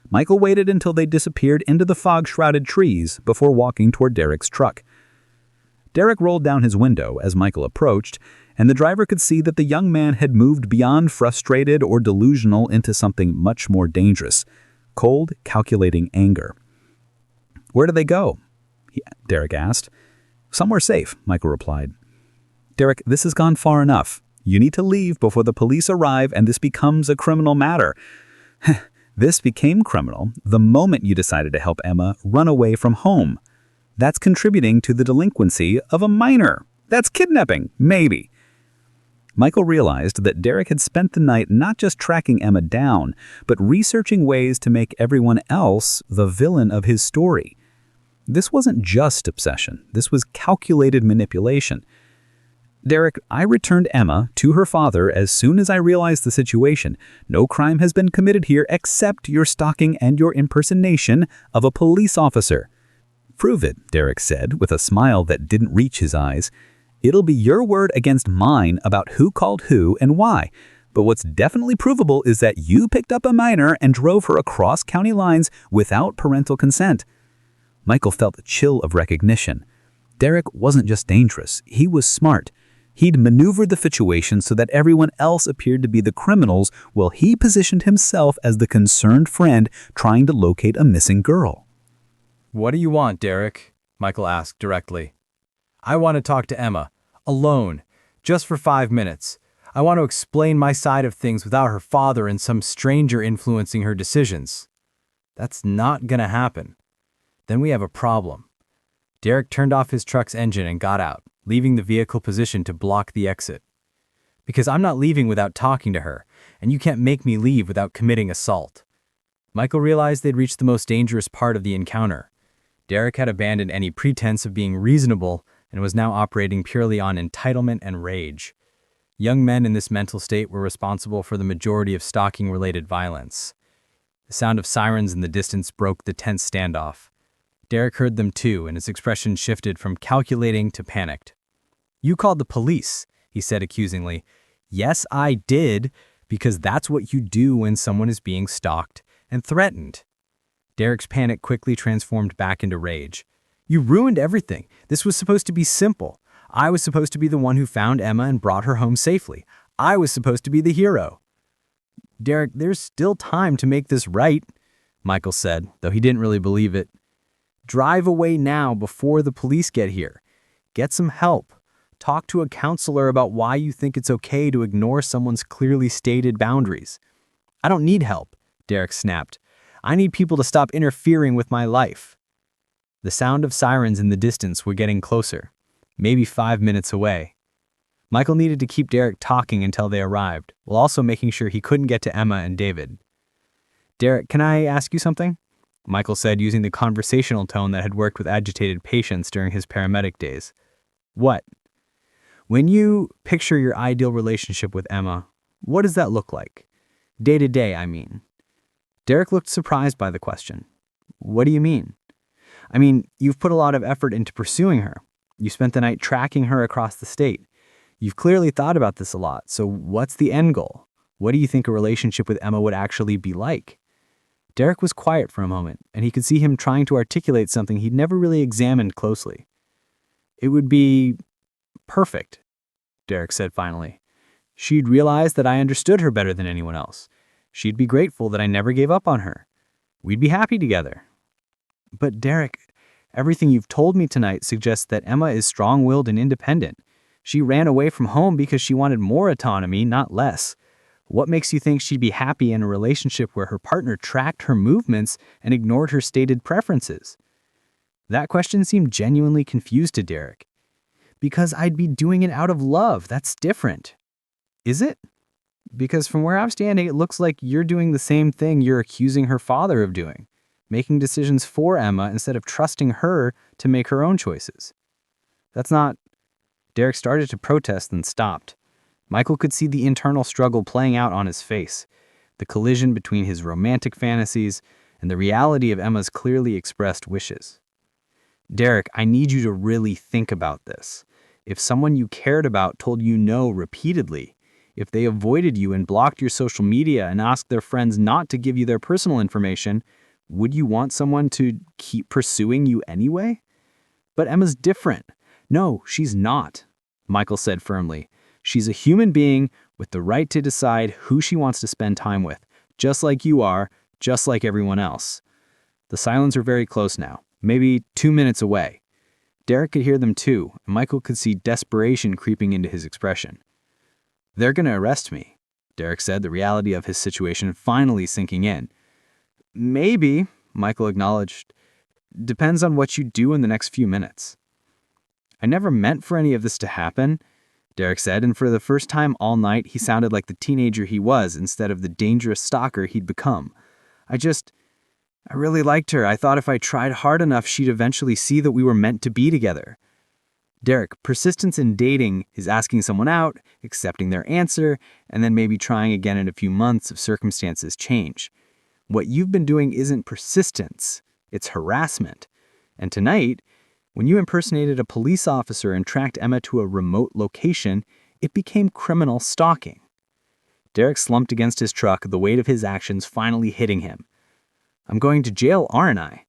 Michael waited until they disappeared into the fog-shrouded trees before walking toward Derek's truck. Derek rolled down his window as Michael approached, and the driver could see that the young man had moved beyond frustrated or delusional into something much more dangerous, cold, calculating anger. Where do they go? Derek asked. Somewhere safe, Michael replied. Derek, this has gone far enough. You need to leave before the police arrive and this becomes a criminal matter. This became criminal the moment you decided to help Emma run away from home. That's contributing to the delinquency of a minor. That's kidnapping, maybe. Michael realized that Derek had spent the night not just tracking Emma down, but researching ways to make everyone else the villain of his story. This wasn't just obsession. This was calculated manipulation. Derek, I returned Emma to her father as soon as I realized the situation. No crime has been committed here except your stalking and your impersonation of a police officer. Prove it, Derek said with a smile that didn't reach his eyes. It'll be your word against mine about who called who and why. But what's definitely provable is that you picked up a minor and drove her across county lines without parental consent. Michael felt a chill of recognition. Derek wasn't just dangerous, he was smart. He'd maneuvered the situation so that everyone else appeared to be the criminals while he positioned himself as the concerned friend trying to locate a missing girl. What do you want, Derek? Michael asked directly. I want to talk to Emma, alone, just for 5 minutes. I want to explain my side of things without her father and some stranger influencing her decisions. That's not gonna happen. Then we have a problem. Derek turned off his truck's engine and got out, leaving the vehicle positioned to block the exit. Because I'm not leaving without talking to her, and you can't make me leave without committing assault. Michael realized they'd reached the most dangerous part of the encounter. Derek had abandoned any pretense of being reasonable and was now operating purely on entitlement and rage. Young men in this mental state were responsible for the majority of stalking-related violence. The sound of sirens in the distance broke the tense standoff. Derek heard them too, and his expression shifted from calculating to panicked. You called the police, he said accusingly. Yes, I did, because that's what you do when someone is being stalked and threatened. Derek's panic quickly transformed back into rage. You ruined everything. This was supposed to be simple. I was supposed to be the one who found Emma and brought her home safely. I was supposed to be the hero. Derek, there's still time to make this right, Michael said, though he didn't really believe it. Drive away now before the police get here. Get some help. Talk to a counselor about why you think it's okay to ignore someone's clearly stated boundaries. I don't need help, Derek snapped. I need people to stop interfering with my life. The sound of sirens in the distance were getting closer, maybe 5 minutes away. Michael needed to keep Derek talking until they arrived, while also making sure he couldn't get to Emma and David. "Derek, can I ask you something?" Michael said, using the conversational tone that had worked with agitated patients during his paramedic days. "What?" "When you picture your ideal relationship with Emma, what does that look like? Day to day, I mean." Derek looked surprised by the question. "What do you mean?" "I mean, you've put a lot of effort into pursuing her. You spent the night tracking her across the state. You've clearly thought about this a lot, so what's the end goal? What do you think a relationship with Emma would actually be like?" Derek was quiet for a moment, and he could see him trying to articulate something he'd never really examined closely. "It would be perfect," Derek said finally. "She'd realize that I understood her better than anyone else. She'd be grateful that I never gave up on her. We'd be happy together." "But Derek, everything you've told me tonight suggests that Emma is strong-willed and independent. She ran away from home because she wanted more autonomy, not less. What makes you think she'd be happy in a relationship where her partner tracked her movements and ignored her stated preferences?" That question seemed genuinely confused to Derek. "Because I'd be doing it out of love. That's different." "Is it?" "Because from where I'm standing, it looks like you're doing the same thing you're accusing her father of doing, making decisions for Emma instead of trusting her to make her own choices." "That's not..." Derek started to protest, then stopped. Michael could see the internal struggle playing out on his face, the collision between his romantic fantasies and the reality of Emma's clearly expressed wishes. "Derek, I need you to really think about this. If someone you cared about told you no repeatedly, if they avoided you and blocked your social media and asked their friends not to give you their personal information, would you want someone to keep pursuing you anyway?" "But Emma's different." "No, she's not," Michael said firmly. "She's a human being with the right to decide who she wants to spend time with, just like you are, just like everyone else." The Silents were very close now, maybe 2 minutes away. Derek could hear them too, and Michael could see desperation creeping into his expression. "They're going to arrest me," Derek said, the reality of his situation finally sinking in. "Maybe," Michael acknowledged. "Depends on what you do in the next few minutes." "I never meant for any of this to happen," Derek said, and for the first time all night he sounded like the teenager he was instead of the dangerous stalker he'd become. I really liked her. I thought if I tried hard enough she'd eventually see that we were meant to be together." "Derek, persistence in dating is asking someone out, accepting their answer, and then maybe trying again in a few months if circumstances change. What you've been doing isn't persistence, it's harassment. And tonight, when you impersonated a police officer and tracked Emma to a remote location, it became criminal stalking." Derek slumped against his truck, the weight of his actions finally hitting him. "I'm going to jail, aren't I?"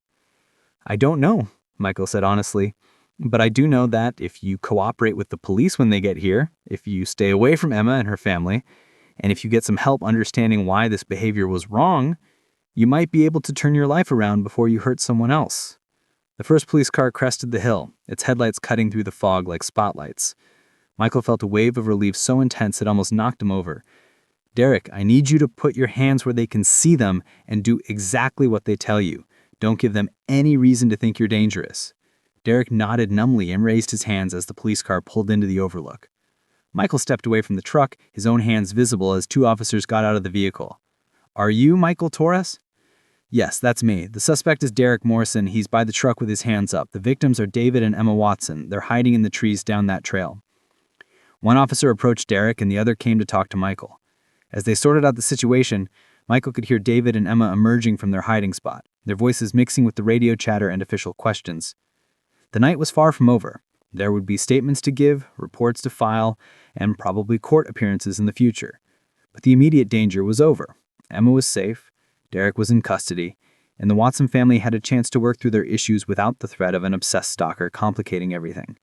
"I don't know," Michael said honestly. "But I do know that if you cooperate with the police when they get here, if you stay away from Emma and her family, and if you get some help understanding why this behavior was wrong, you might be able to turn your life around before you hurt someone else." The first police car crested the hill, its headlights cutting through the fog like spotlights. Michael felt a wave of relief so intense it almost knocked him over. "Derek, I need you to put your hands where they can see them and do exactly what they tell you. Don't give them any reason to think you're dangerous." Derek nodded numbly and raised his hands as the police car pulled into the overlook. Michael stepped away from the truck, his own hands visible as 2 officers got out of the vehicle. "Are you Michael Torres?" "Yes, that's me. The suspect is Derek Morrison. He's by the truck with his hands up. The victims are David and Emma Watson. They're hiding in the trees down that trail." One officer approached Derek and the other came to talk to Michael. As they sorted out the situation, Michael could hear David and Emma emerging from their hiding spot, their voices mixing with the radio chatter and official questions. The night was far from over. There would be statements to give, reports to file, and probably court appearances in the future. But the immediate danger was over. Emma was safe, Derek was in custody, and the Watson family had a chance to work through their issues without the threat of an obsessed stalker complicating everything.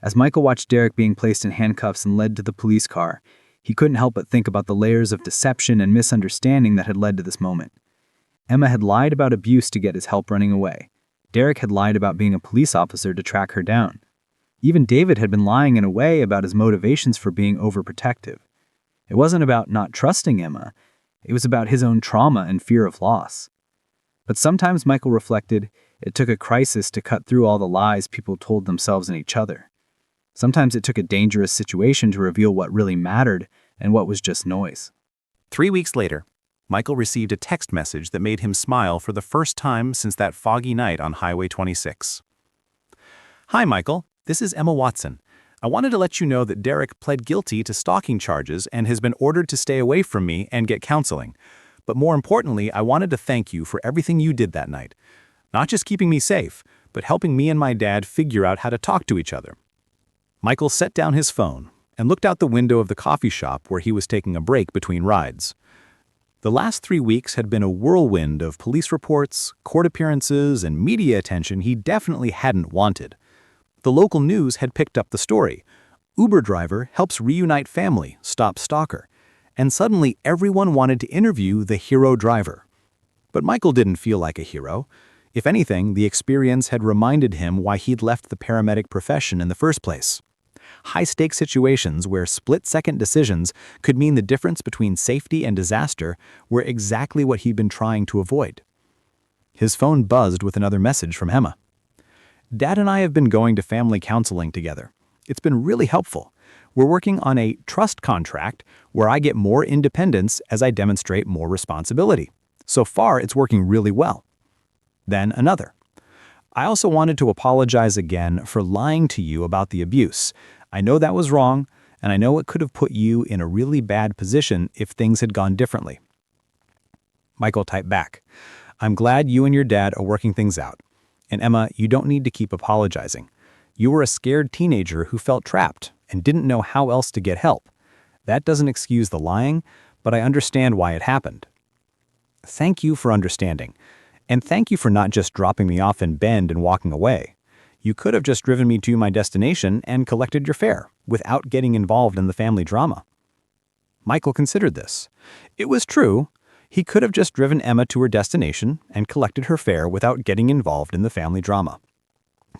As Michael watched Derek being placed in handcuffs and led to the police car, he couldn't help but think about the layers of deception and misunderstanding that had led to this moment. Emma had lied about abuse to get his help running away. Derek had lied about being a police officer to track her down. Even David had been lying in a way about his motivations for being overprotective. It wasn't about not trusting Emma. It was about his own trauma and fear of loss. But sometimes, Michael reflected, it took a crisis to cut through all the lies people told themselves and each other. Sometimes it took a dangerous situation to reveal what really mattered and what was just noise. 3 weeks later, Michael received a text message that made him smile for the first time since that foggy night on Highway 26. Hi, Michael. This is Emma Watson. I wanted to let you know that Derek pled guilty to stalking charges and has been ordered to stay away from me and get counseling. But more importantly, I wanted to thank you for everything you did that night. Not just keeping me safe, but helping me and my dad figure out how to talk to each other. Michael set down his phone and looked out the window of the coffee shop where he was taking a break between rides. The last 3 weeks had been a whirlwind of police reports, court appearances, and media attention he definitely hadn't wanted. The local news had picked up the story. Uber driver helps reunite family, stop stalker. And suddenly everyone wanted to interview the hero driver. But Michael didn't feel like a hero. If anything, the experience had reminded him why he'd left the paramedic profession in the first place. High-stakes situations where split-second decisions could mean the difference between safety and disaster were exactly what he'd been trying to avoid. His phone buzzed with another message from Emma. Dad and I have been going to family counseling together. It's been really helpful. We're working on a trust contract where I get more independence as I demonstrate more responsibility. So far, it's working really well. Then another. I also wanted to apologize again for lying to you about the abuse. I know that was wrong, and I know it could have put you in a really bad position if things had gone differently. Michael typed back, I'm glad you and your dad are working things out. And Emma, you don't need to keep apologizing. You were a scared teenager who felt trapped and didn't know how else to get help. That doesn't excuse the lying, but I understand why it happened. Thank you for understanding. And thank you for not just dropping me off in Bend and walking away. You could have just driven me to my destination and collected your fare without getting involved in the family drama. Michael considered this. It was true. He could have just driven Emma to her destination and collected her fare without getting involved in the family drama.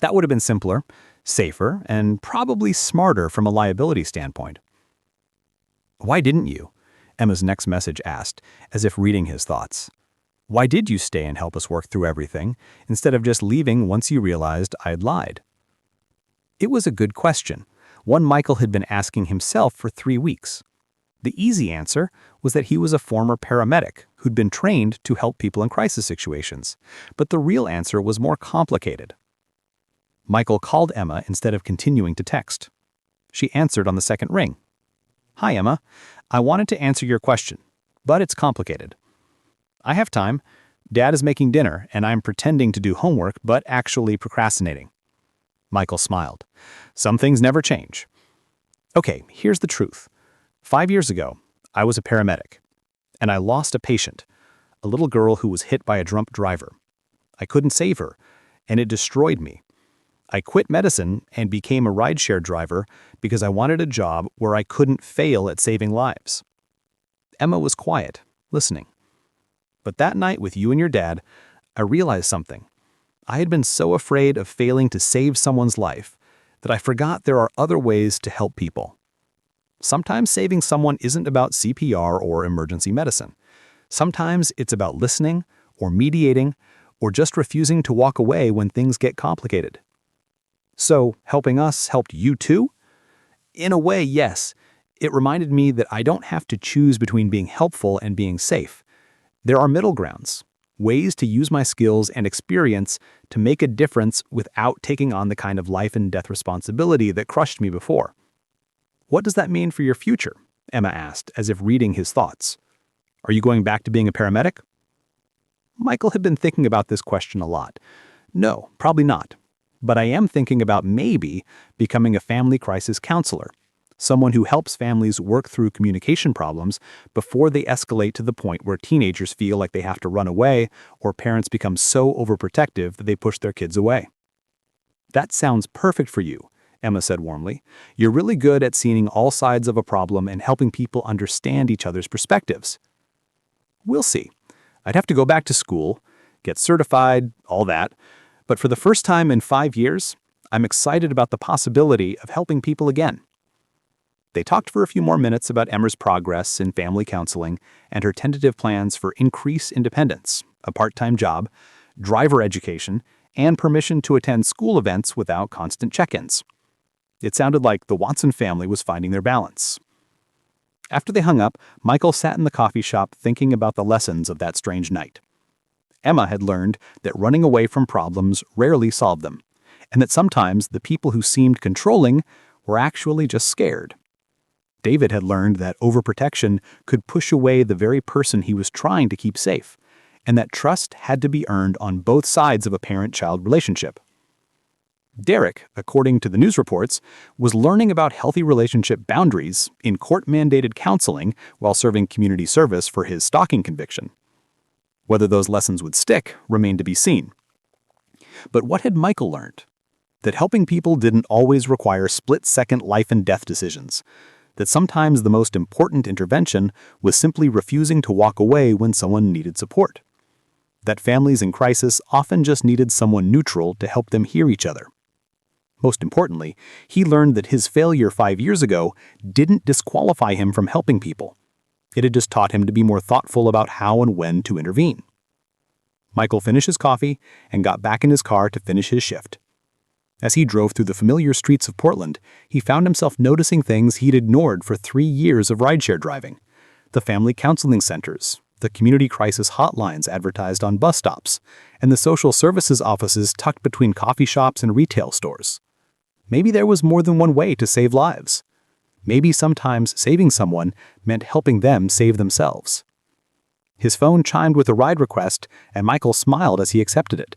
That would have been simpler, safer, and probably smarter from a liability standpoint. Why didn't you? Emma's next message asked, as if reading his thoughts. Why did you stay and help us work through everything, instead of just leaving once you realized I'd lied? It was a good question, one Michael had been asking himself for 3 weeks. The easy answer was that he was a former paramedic who'd been trained to help people in crisis situations, but the real answer was more complicated. Michael called Emma instead of continuing to text. She answered on the second ring. Hi, Emma. I wanted to answer your question, but it's complicated. I have time. Dad is making dinner, and I'm pretending to do homework, but actually procrastinating. Michael smiled. Some things never change. Okay, here's the truth. 5 years ago, I was a paramedic, and I lost a patient, a little girl who was hit by a drunk driver. I couldn't save her, and it destroyed me. I quit medicine and became a rideshare driver because I wanted a job where I couldn't fail at saving lives. Emma was quiet, listening. But that night with you and your dad, I realized something. I had been so afraid of failing to save someone's life that I forgot there are other ways to help people. Sometimes saving someone isn't about CPR or emergency medicine. Sometimes it's about listening or mediating or just refusing to walk away when things get complicated. So, helping us helped you too? In a way, yes. It reminded me that I don't have to choose between being helpful and being safe. There are middle grounds, ways to use my skills and experience to make a difference without taking on the kind of life and death responsibility that crushed me before. What does that mean for your future? Emma asked, as if reading his thoughts. Are you going back to being a paramedic? Michael had been thinking about this question a lot. No, probably not. But I am thinking about maybe becoming a family crisis counselor, someone who helps families work through communication problems before they escalate to the point where teenagers feel like they have to run away or parents become so overprotective that they push their kids away. That sounds perfect for you, Emma said warmly. You're really good at seeing all sides of a problem and helping people understand each other's perspectives. We'll see. I'd have to go back to school, get certified, all that. But for the first time in 5 years, I'm excited about the possibility of helping people again. They talked for a few more minutes about Emma's progress in family counseling and her tentative plans for increased independence, a part-time job, driver education, and permission to attend school events without constant check-ins. It sounded like the Watson family was finding their balance. After they hung up, Michael sat in the coffee shop thinking about the lessons of that strange night. Emma had learned that running away from problems rarely solved them, and that sometimes the people who seemed controlling were actually just scared. David had learned that overprotection could push away the very person he was trying to keep safe, and that trust had to be earned on both sides of a parent-child relationship. Derek, according to the news reports, was learning about healthy relationship boundaries in court-mandated counseling while serving community service for his stalking conviction. Whether those lessons would stick remained to be seen. But what had Michael learned? That helping people didn't always require split-second life-and-death decisions. That sometimes the most important intervention was simply refusing to walk away when someone needed support. That families in crisis often just needed someone neutral to help them hear each other. Most importantly, he learned that his failure 5 years ago didn't disqualify him from helping people. It had just taught him to be more thoughtful about how and when to intervene. Michael finished his coffee and got back in his car to finish his shift. As he drove through the familiar streets of Portland, he found himself noticing things he'd ignored for 3 years of rideshare driving. The family counseling centers, the community crisis hotlines advertised on bus stops, and the social services offices tucked between coffee shops and retail stores. Maybe there was more than one way to save lives. Maybe sometimes saving someone meant helping them save themselves. His phone chimed with a ride request, and Michael smiled as he accepted it.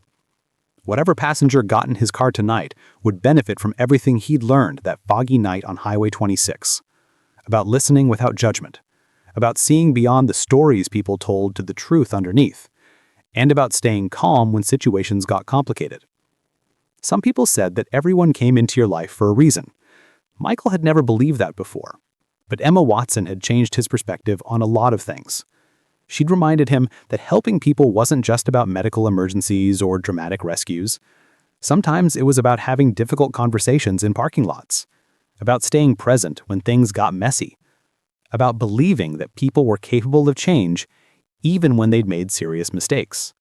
Whatever passenger got in his car tonight would benefit from everything he'd learned that foggy night on Highway 26. About listening without judgment. About seeing beyond the stories people told to the truth underneath. And about staying calm when situations got complicated. Some people said that everyone came into your life for a reason. Michael had never believed that before. But Emma Watson had changed his perspective on a lot of things. She'd reminded him that helping people wasn't just about medical emergencies or dramatic rescues. Sometimes it was about having difficult conversations in parking lots. About staying present when things got messy. About believing that people were capable of change even when they'd made serious mistakes.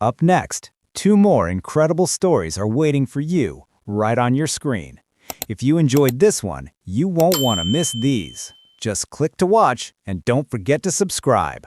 Up next, 2 more incredible stories are waiting for you right on your screen. If you enjoyed this one, you won't want to miss these. Just click to watch and don't forget to subscribe.